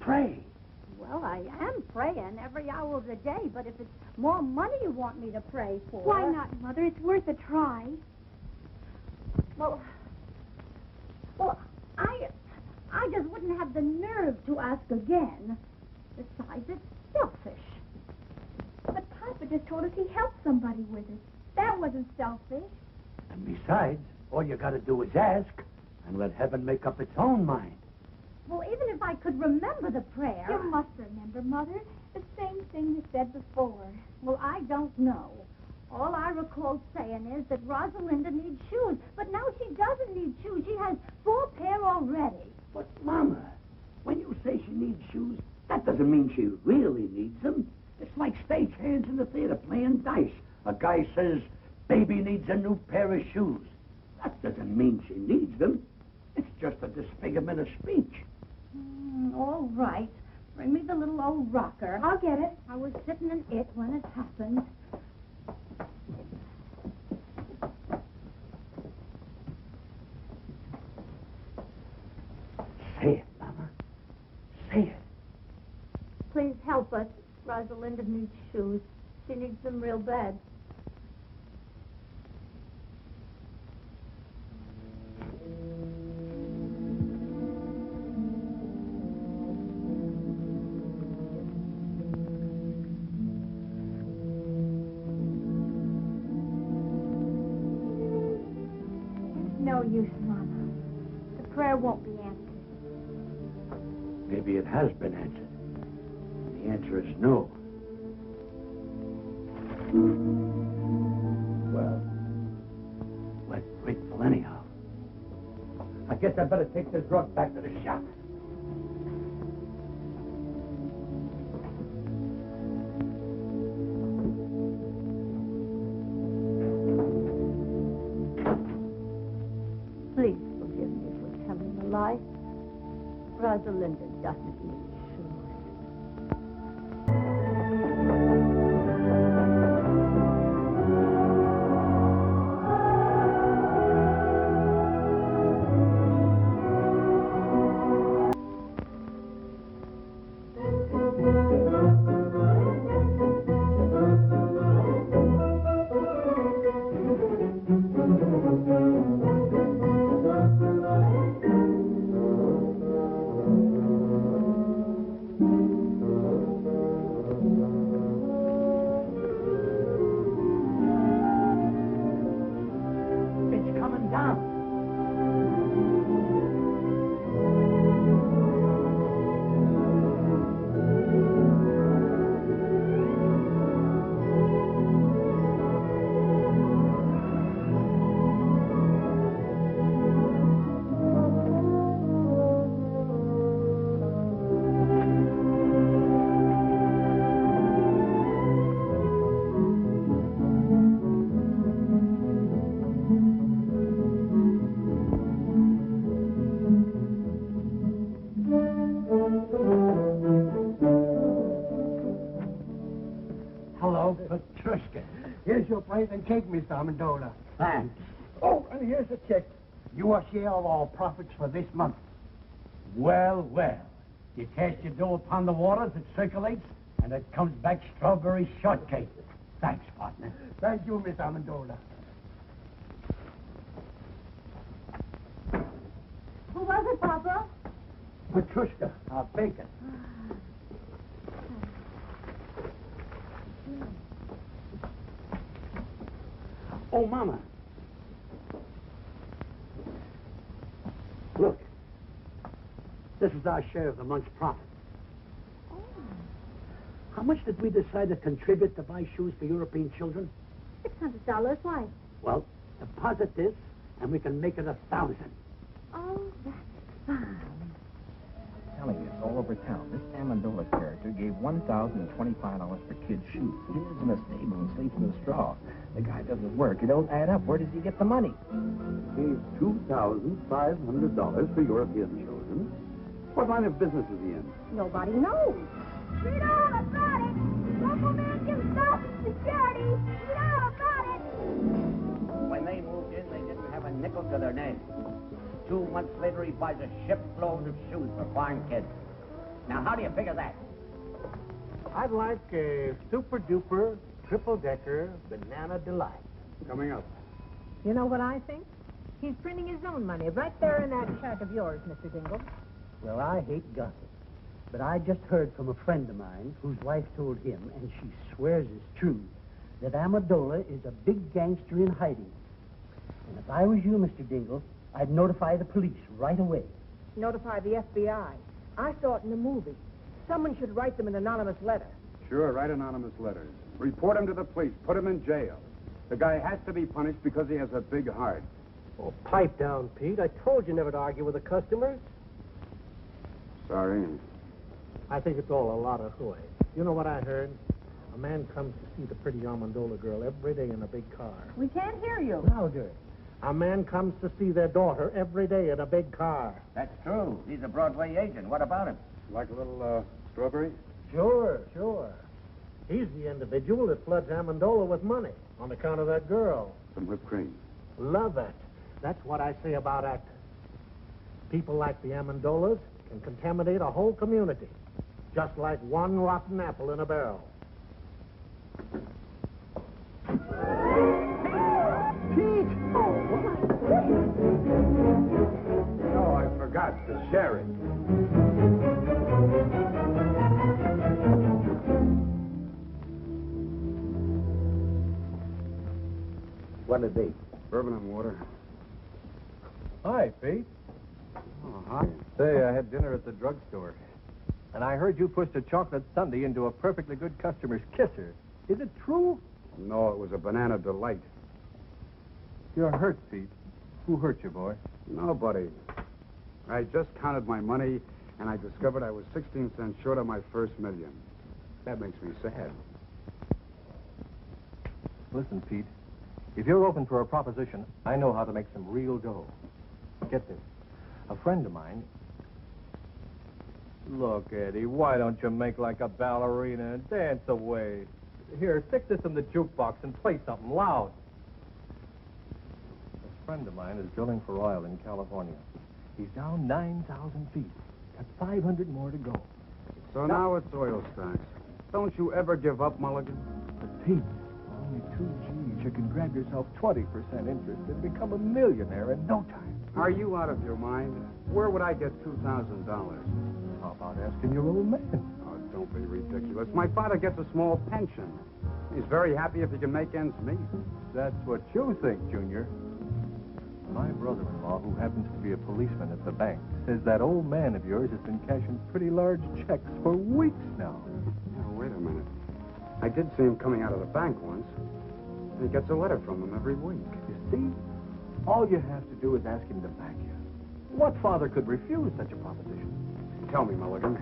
Pray. Well, I am praying every hour of the day, but if it's more money you want me to pray for... Why not, Mother? It's worth a try. Well, I just wouldn't have the nerve to ask again. Besides, it's selfish. But Papa just told us he helped somebody with it. That wasn't selfish. And besides, all you got to do is ask and let heaven make up its own mind. Well, even if I could remember the prayer... You must remember, Mother. The same thing you said before. Well, I don't know. All I recall saying is that Rosalinda needs shoes. But now she doesn't need shoes. She has 4 pair already. But, Mama, when you say she needs shoes, that doesn't mean she really needs them. It's like stagehands in the theater playing dice. A guy says, baby needs a new pair of shoes. That doesn't mean she needs them. It's just a disfigurement of speech. All right. Bring me the little old rocker. I'll get it. I was sitting in it when it happened. Say it, Mama. Say it. Please help us. Rosalinda needs shoes. She needs them real bad. No use, Mama. The prayer won't be answered. Maybe it has been answered. The answer is no. Well, we're grateful anyhow. I guess I better take this rug back to the shop. Please forgive me for telling a lie. Rosalinda doesn't need shoes. It's coming down. Hello, Petrushka. Here's your plate and cake, Miss Amendola. Thanks. Oh, and here's a check. Your share of all profits for this month. Well, well. You cast your dough upon the waters, it circulates, and it comes back strawberry shortcake. Thanks, partner. Thank you, Miss Amendola. Who was it, Papa? Petrushka, our bacon. Oh, Mama. Look. This is our share of the month's profit. Oh. How much did we decide to contribute to buy shoes for European children? $600. Why? Well, deposit this, and we can make it 1,000. Oh, that's fine. Telling you, it's all over town. This Amendola character gave $1,025 for kids' shoes. He lives in a stable and sleeps in the straw. The guy doesn't work. It don't add up. Where does he get the money? Gave $2,500 for European children. What line of business is he in? Nobody knows. Read all about it. Local man gives stuff security. Read all about it. When they moved in, they didn't have a nickel to their name. 2 months later, he buys a shipload of shoes for farm kids. Now, how do you figure that? I'd like a super-duper, triple-decker Banana Delight. Coming up. You know what I think? He's printing his own money right there in that shack of yours, Mr. Dingle. Well, I hate gossip, but I just heard from a friend of mine whose wife told him, and she swears it's true, that Amendola is a big gangster in hiding. And if I was you, Mr. Dingle, I'd notify the police right away. Notify the FBI. I saw it in the movie. Someone should write them an anonymous letter. Sure, write anonymous letters. Report him to the police. Put him in jail. The guy has to be punished because he has a big heart. Oh, pipe down, Pete. I told you never to argue with the customers. Sorry. I think it's all a lot of hooey. You know what I heard? A man comes to see the pretty Amendola girl every day in a big car. We can't hear you. Louder. A man comes to see their daughter every day in a big car. That's true. He's a Broadway agent. What about him? Like a little, strawberry? Sure. He's the individual that floods Amendola with money on account of that girl. Some whipped cream. Love it. That's what I say about actors. People like the Amendolas can contaminate a whole community, just like one rotten apple in a barrel. Pete! Oh, I forgot the sherry. What'll it be? Bourbon and water. Hi, Pete. Oh, hi. Say, I had dinner at the drugstore, and I heard you pushed a chocolate sundae into a perfectly good customer's kisser. Is it true? No, it was a banana delight. You're hurt, Pete. Who hurt you, boy? Nobody. I just counted my money, and I discovered I was 16 cents short of my first million. That makes me sad. Listen, Pete. If you're open for a proposition, I know how to make some real dough. Get this. A friend of mine... Look, Eddie, why don't you make like a ballerina and dance away? Here, stick this in the jukebox and play something loud. A friend of mine is drilling for oil in California. He's down 9,000 feet. Got 500 more to go. So now it's oil stocks. Don't you ever give up, Mulligan? But Pete, only 2 G's. You can grab yourself 20% interest and become a millionaire in no time. Are you out of your mind? Where would I get $2,000? How about asking your old man? Oh, don't be ridiculous. My father gets a small pension. He's very happy if he can make ends meet. That's what you think, Junior. My brother-in-law, who happens to be a policeman at the bank, says that old man of yours has been cashing pretty large checks for weeks now. Oh, wait a minute. I did see him coming out of the bank once. He gets a letter from him every week. You see? All you have to do is ask him to back you. What father could refuse such a proposition? Tell me, Mulligan,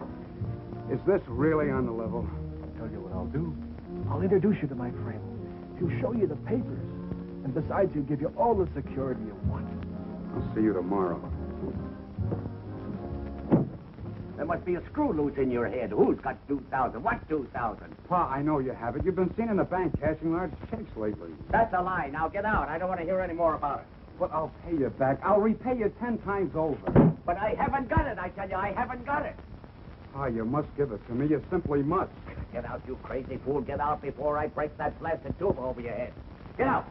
is this really on the level? I'll tell you what I'll do. I'll introduce you to my friend. He'll show you the papers. And besides, he'll give you all the security you want. I'll see you tomorrow. There must be a screw loose in your head. Who's got 2,000? What 2,000? Pa, I know you have it. You've been seen in the bank cashing large checks lately. That's a lie. Now get out. I don't want to hear any more about it. But I'll pay you back. I'll repay you 10 times over. But I haven't got it. I tell you, I haven't got it. Pa, you must give it to me. You simply must. Get out, you crazy fool. Get out before I break that blasted tube over your head. Get out.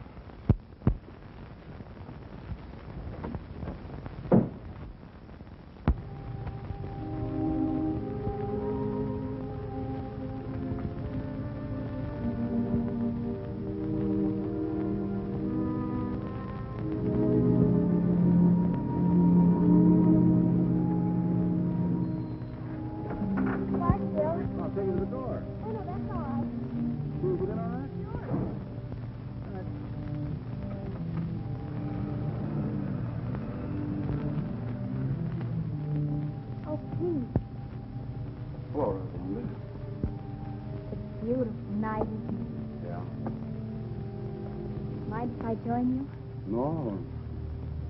I join you? No.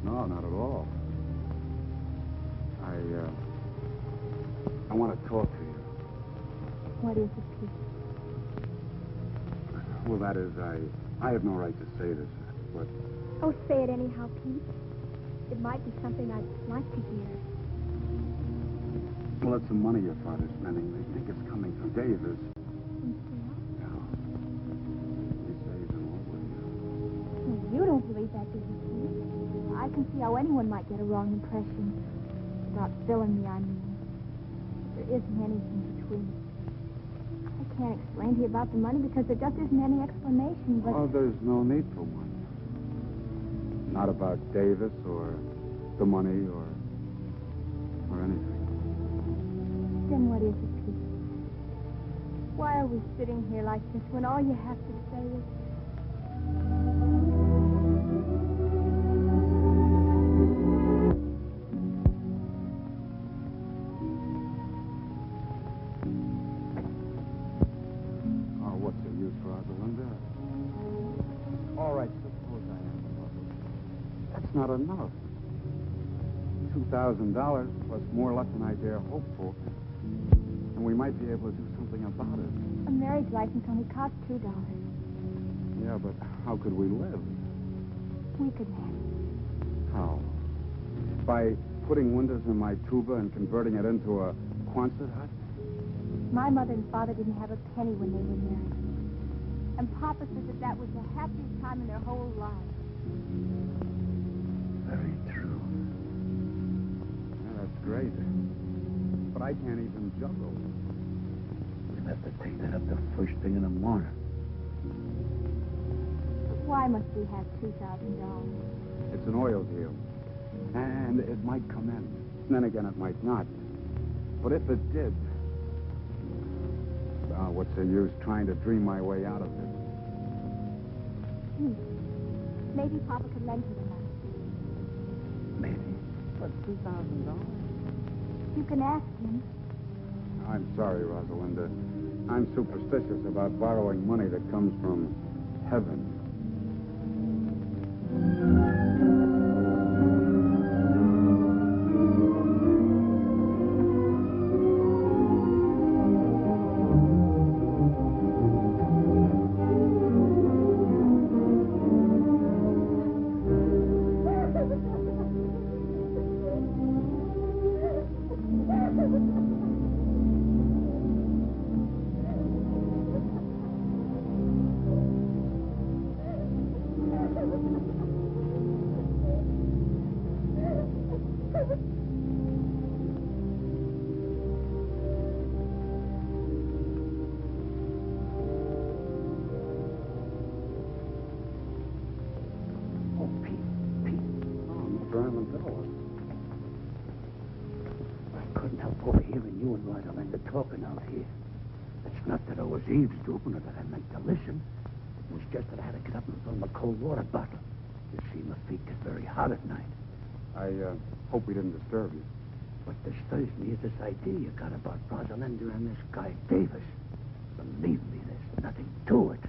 No, not at all. I want to talk to you. What is it, Pete? Well, that is, I have no right to say this, but Oh, say it anyhow, Pete. It might be something I'd like to hear. well, it's the money your father's spending. They think it's coming from Davis. From Phil? No. He stays in love with you. Well, you don't believe that, do you, Pete? I can see how anyone might get a wrong impression. About Phil and me, I mean. There isn't anything between us. I can't explain to you about the money because there just isn't any explanation, but... Oh, there's no need for one. Not about Davis or the money or anything. Then what is it, Pete? Why are we sitting here like this when all you have to say is... Oh, what's the use, Rosalinda? All right, suppose I am in love with you. That's not enough. $2,000 plus more luck than I dare hope for. And we might be able to do something about it. A marriage license only costs $2. Yeah, but how could we live? We could manage. How? By putting windows in my tuba and converting it into a Quonset hut? My mother and father didn't have a penny when they were married. And Papa said that was the happiest time in their whole lives. Very true. Yeah, that's great. But I can't even juggle. We'll have to take that up the first thing in the morning. Why must we have $2,000? It's an oil deal. And it might come in. And then again, it might not. But if it did... what's the use trying to dream my way out of it? Maybe Papa could lend you the money. Maybe. But $2,000? You can ask him. I'm sorry, Rosalinda. I'm superstitious about borrowing money that comes from heaven. Overhearing you and Rosalinda talking out here. It's not that I was eavesdropping or that I meant to listen. It was just that I had to get up and fill my cold water bottle. You see, my feet get very hot at night. I hope we didn't disturb you. What disturbs me is this idea you got about Rosalinda and this guy Davis. Believe me, there's nothing to it.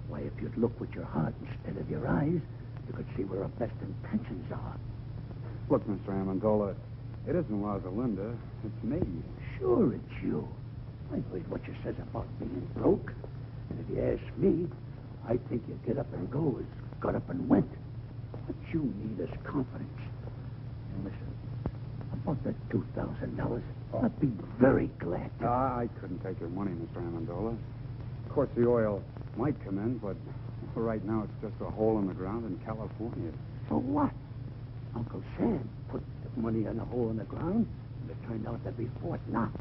Why, if you'd look with your heart instead of your eyes, you could see where our best intentions are. Look, Mr. Amendola, it isn't Rosalinda. It's me. Sure, it's you. I heard what you says about being broke. And if you ask me, I think you get up and go as got up and went. What you need is confidence. And listen, about that $2,000, I'd be very glad to. I couldn't take your money, Mr. Amendola. Of course, the oil might come in, but for right now, it's just a hole in the ground in California. So what? Uncle Sam put the money in a hole in the ground, and it turned out to be Fort Knox.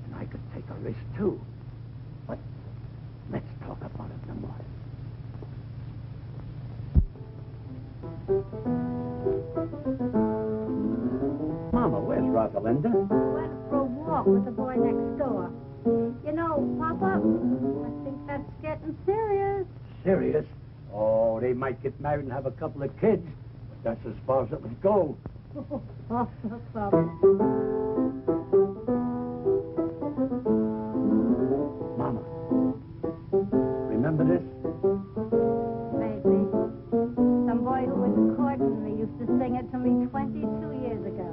And I could take a risk, too. But let's talk about it in the morning. Mama, where's Rosalinda? Went for a walk with the boy next door. You know, Papa, I think that's getting serious. Serious? Oh, they might get married and have a couple of kids, but that's as far as it would go. Oh, Papa. Mama, remember this? Maybe. to sing it to me 22 years ago.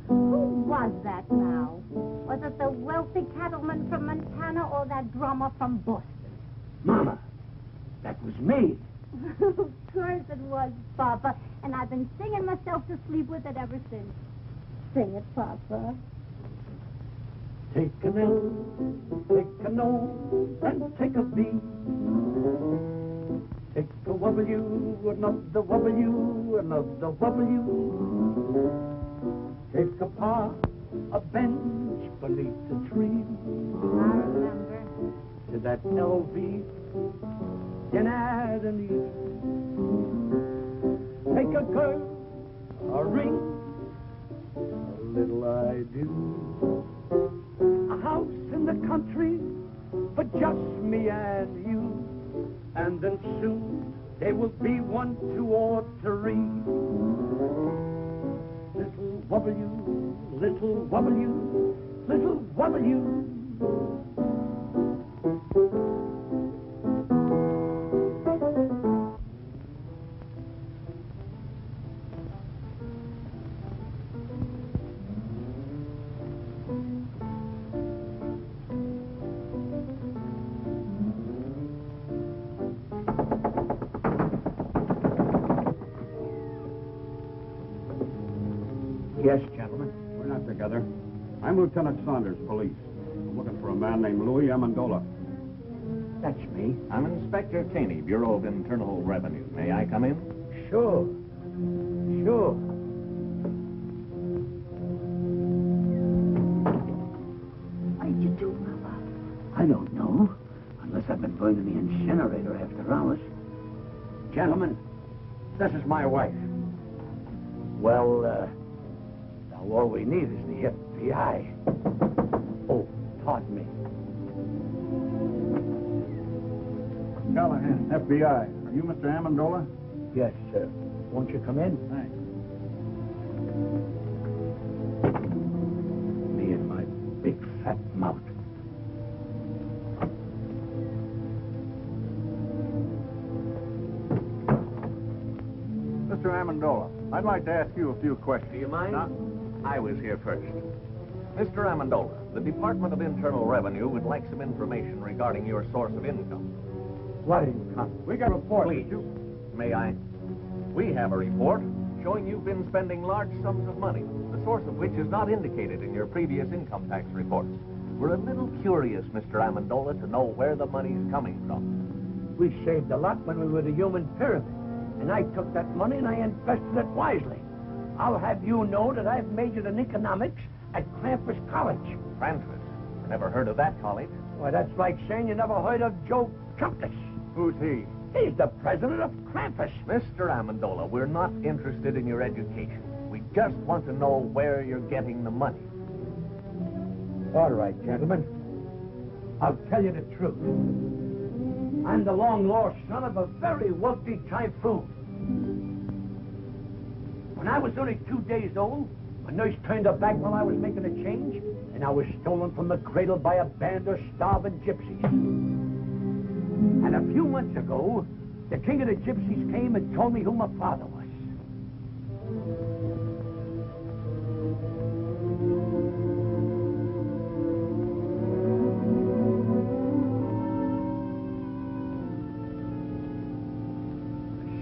Who was that now? Was it the wealthy cattleman from Montana or that drummer from Boston? Mama, that was me. Of course it was, Papa. And I've been singing myself to sleep with it ever since. Sing it, Papa. Take an L, take an O, and take a B. Take a W, another W, another W. Take a par, a bench beneath the tree. I remember. To that LV, then add an E. Take a girl, a ring, a little I do. A house in the country for just me and you. And then soon there will be 1, 2, or 3. Little W, little W, little W. Yes, gentlemen. We're not together. I'm Lieutenant Saunders, police. I'm looking for a man named Louis Amendola. That's me. I'm Inspector Caney, Bureau of Internal Revenue. May I come in? Sure. Sure. What did you do, Mama? I don't know. Unless I've been burning the incinerator after hours. Gentlemen, this is my wife. Well, now all we need is the FBI. Oh, pardon me. Callahan, FBI. Are you Mr. Amendola? Yes, sir. Won't you come in? Thanks. Me and my big fat mouth. Mr. Amendola, I'd like to ask you a few questions. Do you mind? Huh? I was here first. Mr. Amendola, the Department of Internal Revenue would like some information regarding your source of income. What income? We got a report. Please, may I? We have a report showing you've been spending large sums of money, the source of which is not indicated in your previous income tax reports. We're a little curious, Mr. Amendola, to know where the money's coming from. We saved a lot when we were the human pyramid. And I took that money and I invested it wisely. I'll have you know that I've majored in economics at Krampus College. Krampus? I never heard of that college. Why, that's like saying you never heard of Joe Krampus. Who's he? He's the president of Krampus. Mr. Amendola, we're not interested in your education. We just want to know where you're getting the money. All right, gentlemen. I'll tell you the truth. I'm the long-lost son of a very wealthy typhoon. When I was only 2 days old, my nurse turned her back while I was making a change, and I was stolen from the cradle by a band of starving gypsies. And a few months ago, the king of the gypsies came and told me who my father was.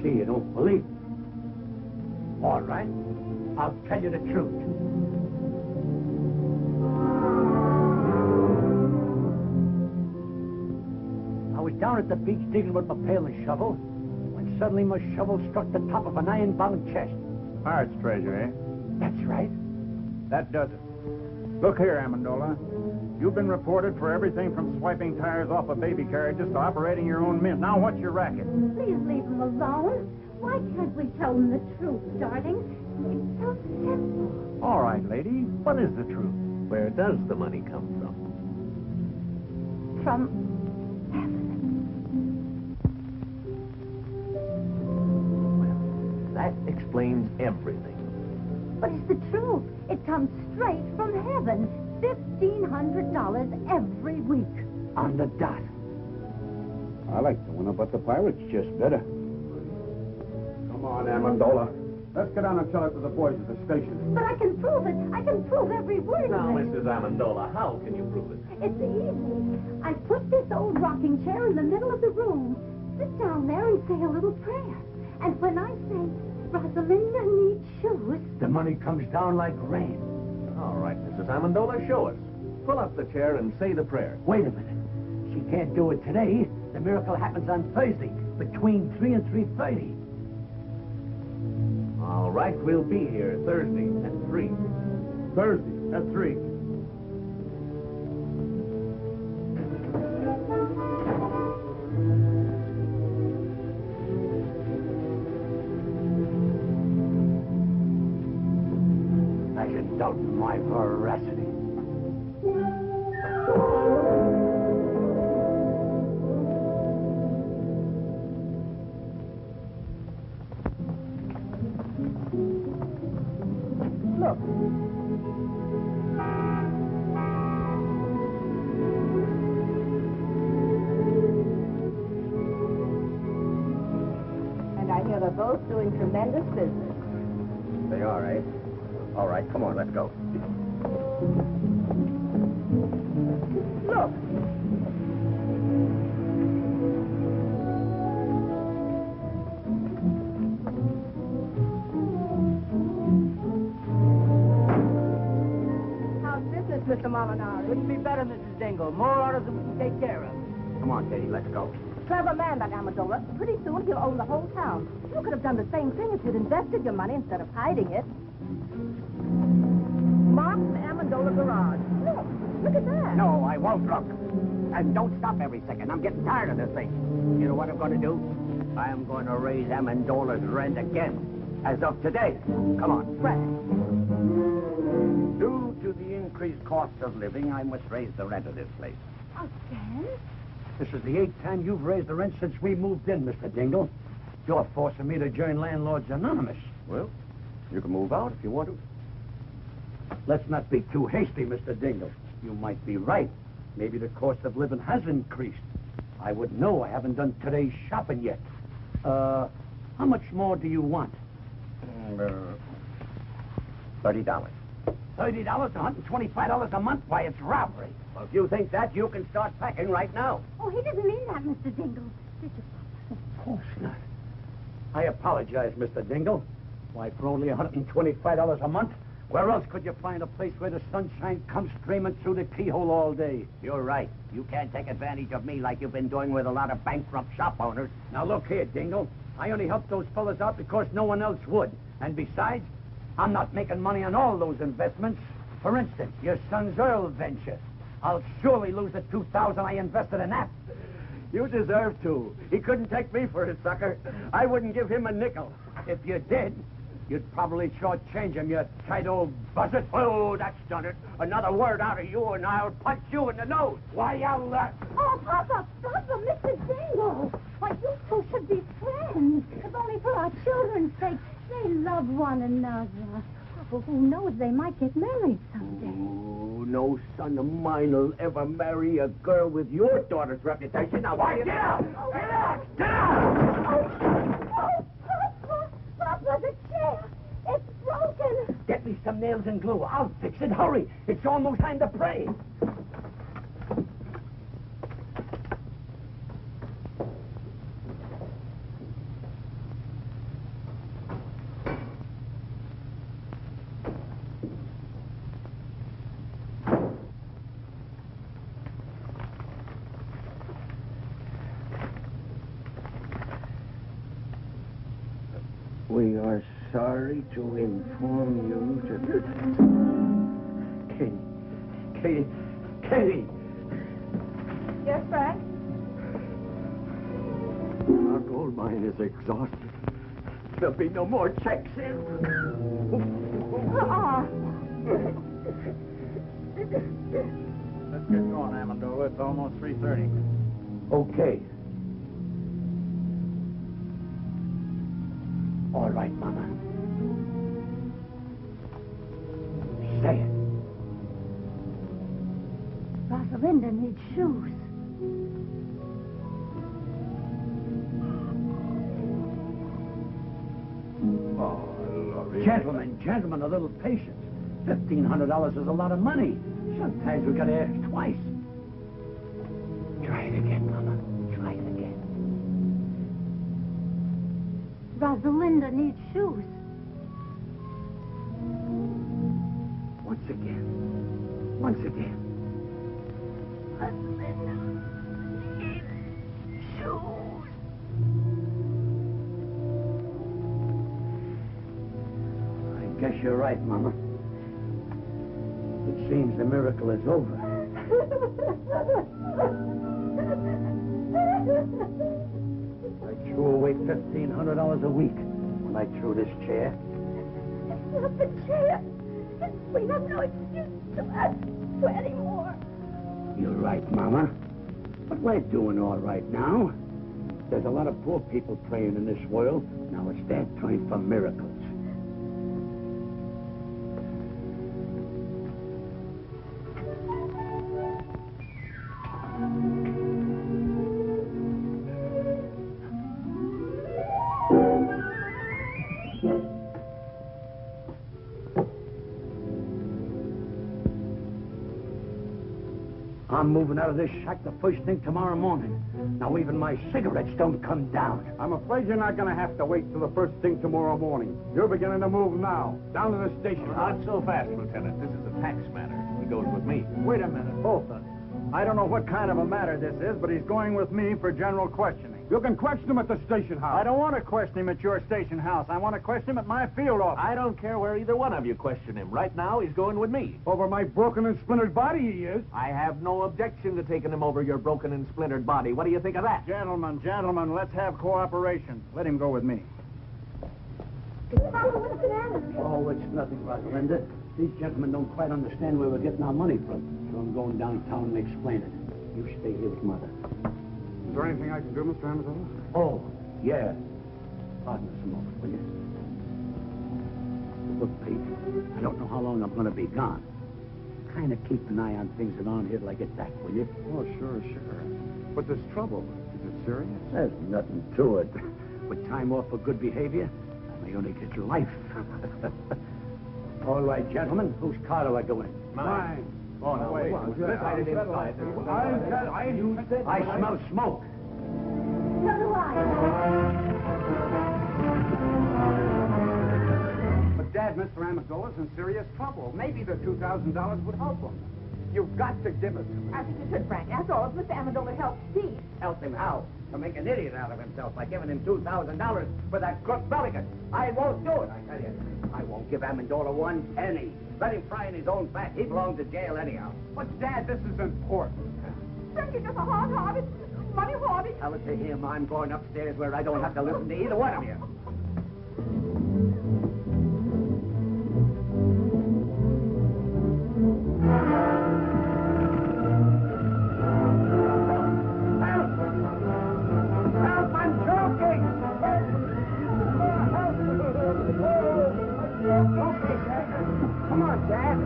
See, you don't believe me. All right, I'll tell you the truth. I was down at the beach digging with my pail and shovel when suddenly my shovel struck the top of an iron-bound chest. Pirate's treasure, eh? That's right. That does it. Look here, Amendola. You've been reported for everything from swiping tires off of baby carriages to operating your own mint. Now, what's your racket? Please leave him alone. Why can't we tell him the truth, darling? It's so simple. All right, lady. What is the truth? Where does the money come from? From heaven. Well, that explains everything. But it's the truth. It comes straight from heaven. $1,500 every week. On the dot. I like the one about the pirates just better. Come on, Amendola. Let's get down and tell it to the boys at the station. But I can prove it. I can prove every word Now, of it. Mrs. Amendola, how can you prove it? It's easy. I put this old rocking chair in the middle of the room. Sit down there and say a little prayer. And when I say, Rosalinda needs shoes, The money comes down like rain. All right, Mrs. Amendola, show us. Pull up the chair and say the prayer. Wait a minute. She can't do it today. The miracle happens on Thursday, between 3 and 3:30. All right, we'll be here Thursday at 3. Thursday at 3. I can doubt my veracity. Look. And I hear they're both doing tremendous business. They are, eh? All right, come on, let's go. Look. How's business, Mr. Molinari? Couldn't be better, Mrs. Dingle. More orders than we can take care of. Come on, Katie, let's go. Clever man, that Amendola. Pretty soon he'll own the whole town. You could have done the same thing if you'd invested your money instead of hiding it. Mark's Amendola garage. Look at that. No, I won't look. And don't stop every second. I'm getting tired of this thing. You know what I'm going to do? I'm going to raise Amendola's rent again. As of today. Come on. Frank. Due to the increased cost of living, I must raise the rent of this place. again? This is the 8th time you've raised the rent since we moved in, Mr. Dingle. You're forcing me to join Landlords Anonymous. Well, you can move out if you want to. Let's not be too hasty, Mr. Dingle. You might be right. Maybe the cost of living has increased. I would know. I haven't done today's shopping yet. How much more do you want? $30. $30, $125 a month? Why, it's robbery. Well, if you think that, you can start packing right now. Oh, he didn't mean that, Mr. Dingle. Did you? Of course not. I apologize, Mr. Dingle. Why, for only $125 a month? Where else could you find a place where the sunshine comes streaming through the keyhole all day? You're right. You can't take advantage of me like you've been doing with a lot of bankrupt shop owners. Now, look here, Dingle. I only helped those fellas out because no one else would. And besides, I'm not making money on all those investments. For instance, your son's Earl venture. I'll surely lose the $2,000 I invested in that. You deserve to. He couldn't take me for a sucker. I wouldn't give him a nickel. If you did, you'd probably shortchange him, you tight old buzzard. Oh, that's done it. Another word out of you, and I'll punch you in the nose. Why, I'll... Oh, Papa, Mr. Dingle. Why, you two should be friends. If only for our children's sake. They love one another. Papa, who knows, they might get married someday. Oh, no son of mine will ever marry a girl with your daughter's reputation. Now, why get out? Get out! Get out! Oh, Papa, the chair. It's broken. Get me some nails and glue. I'll fix it. Hurry. It's almost time to pray. We are sorry to inform you Katie. Yes, Frank? Our gold mine is exhausted. There'll be no more checks in. Let's get going, Amendola. It's almost 3:30. Okay. All right, Mama. Say it. Rosalinda needs shoes. Oh, Gentlemen, a little patience. $1,500 is a lot of money. Sometimes we gotta ask twice. Try it again, Mama. Try it again. Rosalinda needs shoes. Once again. Once again. Rosalinda needs shoes. I guess you're right, Mama. It seems the miracle is over. I'd sure wait $1,500 a week when I threw this chair. It's not the chair. We have no excuse to ask for any more. You're right, Mama. But we're doing all right now. There's a lot of poor people praying in this world. Now it's their time for miracles. I'm moving out of this shack the first thing tomorrow morning. Now even my cigarettes don't come down. I'm afraid you're not going to have to wait till the first thing tomorrow morning. You're beginning to move now. Down to the station. Not so fast, Lieutenant. This is a tax matter. He goes with me. Wait a minute, both of you. I don't know what kind of a matter this is, but he's going with me for general questioning. You can question him at the station house. I don't want to question him at your station house. I want to question him at my field office. I don't care where either one of you question him. Right now, he's going with me. Over my broken and splintered body, he is. I have no objection to taking him over your broken and splintered body. What do you think of that? Gentlemen, let's have cooperation. Let him go with me. Papa, what's the matter? Oh, it's nothing, Rosalinda. These gentlemen don't quite understand where we're getting our money from. So I'm going downtown and explaining it. You stay here with Mother. Is there anything I can do, Mr. Amizola? Oh, yeah. Pardon us a moment, will you? Look, Pete, I don't know how long I'm going to be gone. Kind of keep an eye on things around here till I get back, will you? Oh, sure. But this trouble, is it serious? There's nothing to it. With time off for good behavior, I may only get your life. All right, gentlemen, whose car do I go in? Mine. Oh, no, wait. I smell smoke. So do I. But, Dad, Mr. Amazola's in serious trouble. Maybe the $2,000 would help him. You've got to give it to him. I think you should, Frank. After all, if Mr. Amendola helps Steve. Help him how? To make an idiot out of himself by giving him $2,000 for that crook Mulligan. I won't do it, I tell you. I won't give Amendola 1 penny. Let him fry in his own fat. He belongs to jail anyhow. But, Dad, this is important. Frank, you're just a hard-hearted, money-hoarding. Tell it to him. I'm going upstairs where I don't have to listen to either one of you. Come on, Dad.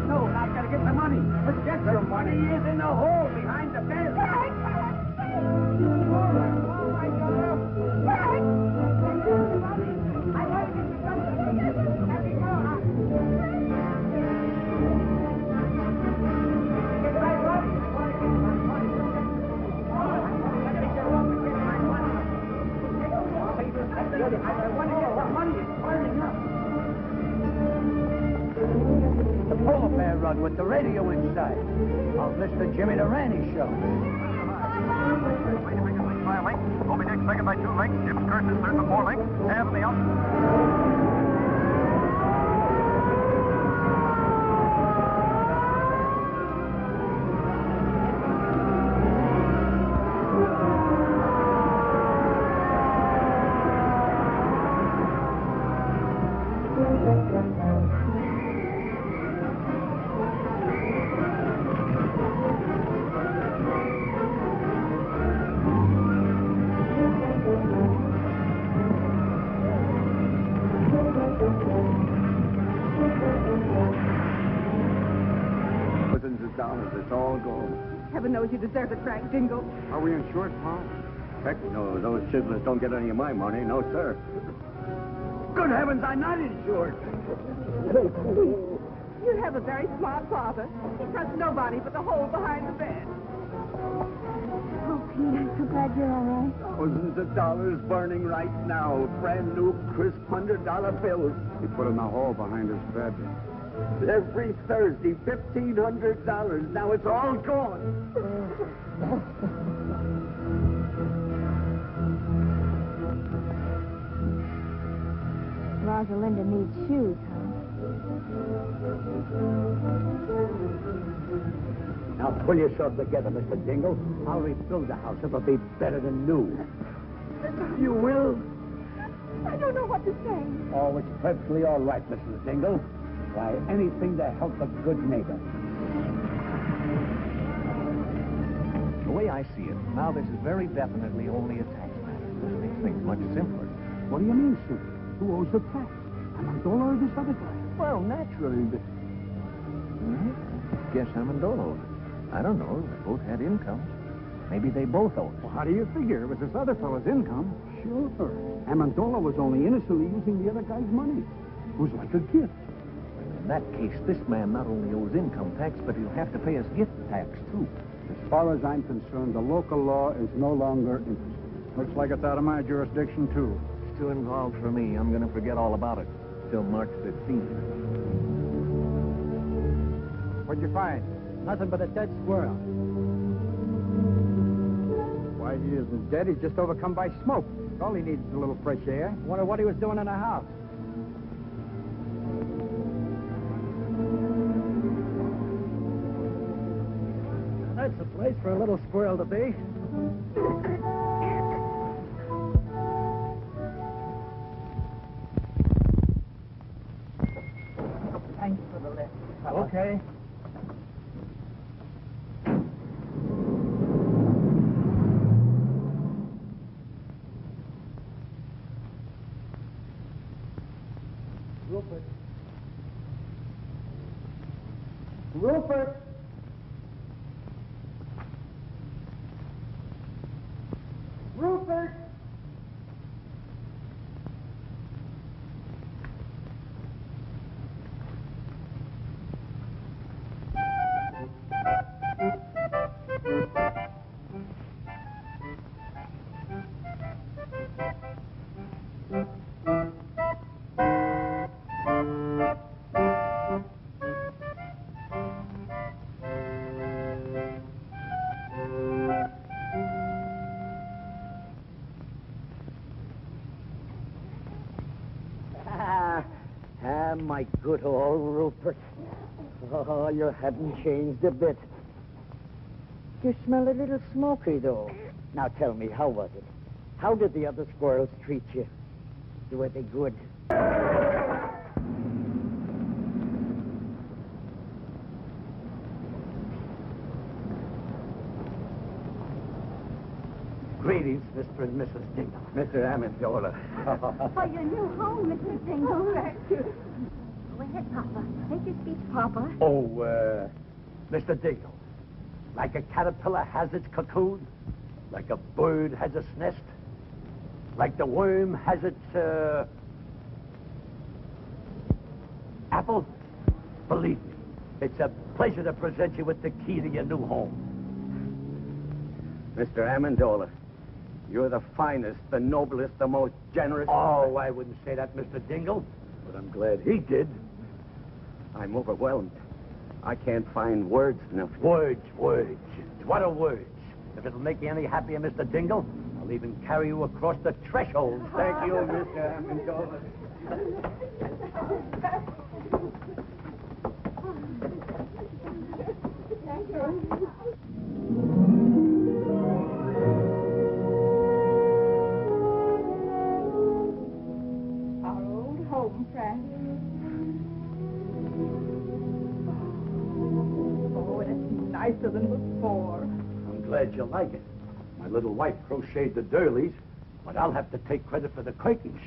No, I've got to get the money. But get the money is in the hole behind the bed. Oh, my God. Frank! I want to get the money. Let me go. Get my money. I want to get the money. It's burning up. The polar bear run with the radio inside. I'll miss the Jimmy Durante show. By a link. Moby Dick second by 2 lengths. Jim Curtis third by 4 lengths. And the out. It's all gone. Heaven knows you deserve it, Frank Jingle. Are we insured, Paul? Heck no, those chiselers don't get any of my money. No, sir. Good heavens, I'm not insured. You have a very smart father. He trusts nobody but the hole behind the bed. Oh, Pete, I'm so glad you're all right. Thousands of dollars burning right now. Brand new, crisp $100 bills. He put in the hole behind his bed. Every Thursday, $1,500. Now it's all gone. Rosalinda needs shoes, huh? Now pull yourself together, Mr. Dingle. I'll rebuild the house. It'll be better than new. You will? I don't know what to say. Oh, it's perfectly all right, Mrs. Dingle. Why, anything to help a good neighbor. The way I see it, now this is very definitely only a tax matter. This makes things much simpler. What do you mean, sir? Who owes the tax? Amendola or this other guy? Well, naturally, guess Amendola owed it. I don't know. They both had incomes. Maybe they both owed it. Well, how do you figure? It was this other fellow's income. Sure. Amendola was only innocently using the other guy's money. It was like a gift. In that case, this man not only owes income tax, but he'll have to pay us gift tax, too. As far as I'm concerned, the local law is no longer interested. Looks like it's out of my jurisdiction, too. It's too involved for me. I'm going to forget all about it till March 15th. What'd you find? Nothing but a dead squirrel. Why, he isn't dead. He's just overcome by smoke. All he needs is a little fresh air. Wonder what he was doing in the house. That's the place for a little squirrel to be. Thanks for the lift. Okay. Rupert. Rupert! Rupert! My good old Rupert. Oh, you haven't changed a bit. You smell a little smoky, though. Now tell me, how was it? How did the other squirrels treat you? Were they good? Greetings, Mr. and Mrs. Dingle. Mr. Amendola. For your new home, Mr. Dingle. Thank you. Go ahead, Papa. Take your speech, Papa. Oh, Mr. Dingle, like a caterpillar has its cocoon, like a bird has its nest, like the worm has its, apple, believe me, it's a pleasure to present you with the key to your new home. Mr. Amendola, you're the finest, the noblest, the most generous... Oh, I wouldn't say that, Mr. Dingle, but I'm glad he did. I'm overwhelmed. I can't find words enough. Words. What are words? If it'll make you any happier, Mr. Dingle, I'll even carry you across the threshold. Thank you, Mr. Amendola. Thank you. Our old home, Frank. Oh, and it's nicer than before. I'm glad you like it. My little wife crocheted the doilies, but I'll have to take credit for the curtains.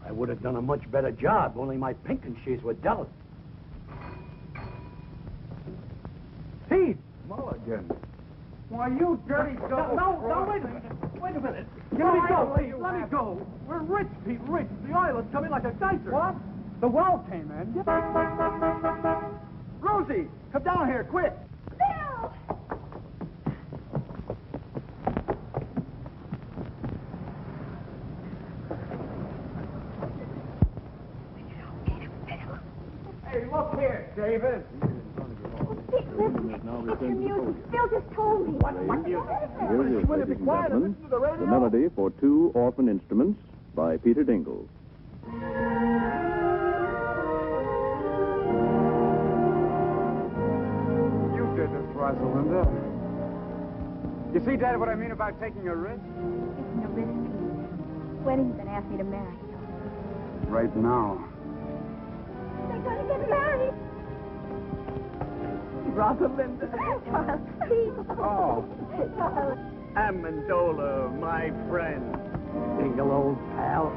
I would have done a much better job, only my pinkensies were delicate. Pete! Mulligan. Why, you dirty double... No, wait a minute. Wait a minute. Let me go, please. Let me go. We're rich, Pete, rich. The oil is coming like a geyser. What? The well came in. Rosie, come down here, quick. Bill! Hey, look here, David. Dick, listen. It's the music. Bill just told me. What music? Here is, ladies and gentlemen, the melody for two orphan instruments by Peter Dingle. You did this, Rosalinda. You see, Dad, what I mean about taking a risk? Isn't a risk, Pete. Wedding's been asked me to marry you. Right now. They're going to get married. Rosalinda. Charles, please. Oh. Charles. Amendola, my friend. Dingle, old pal.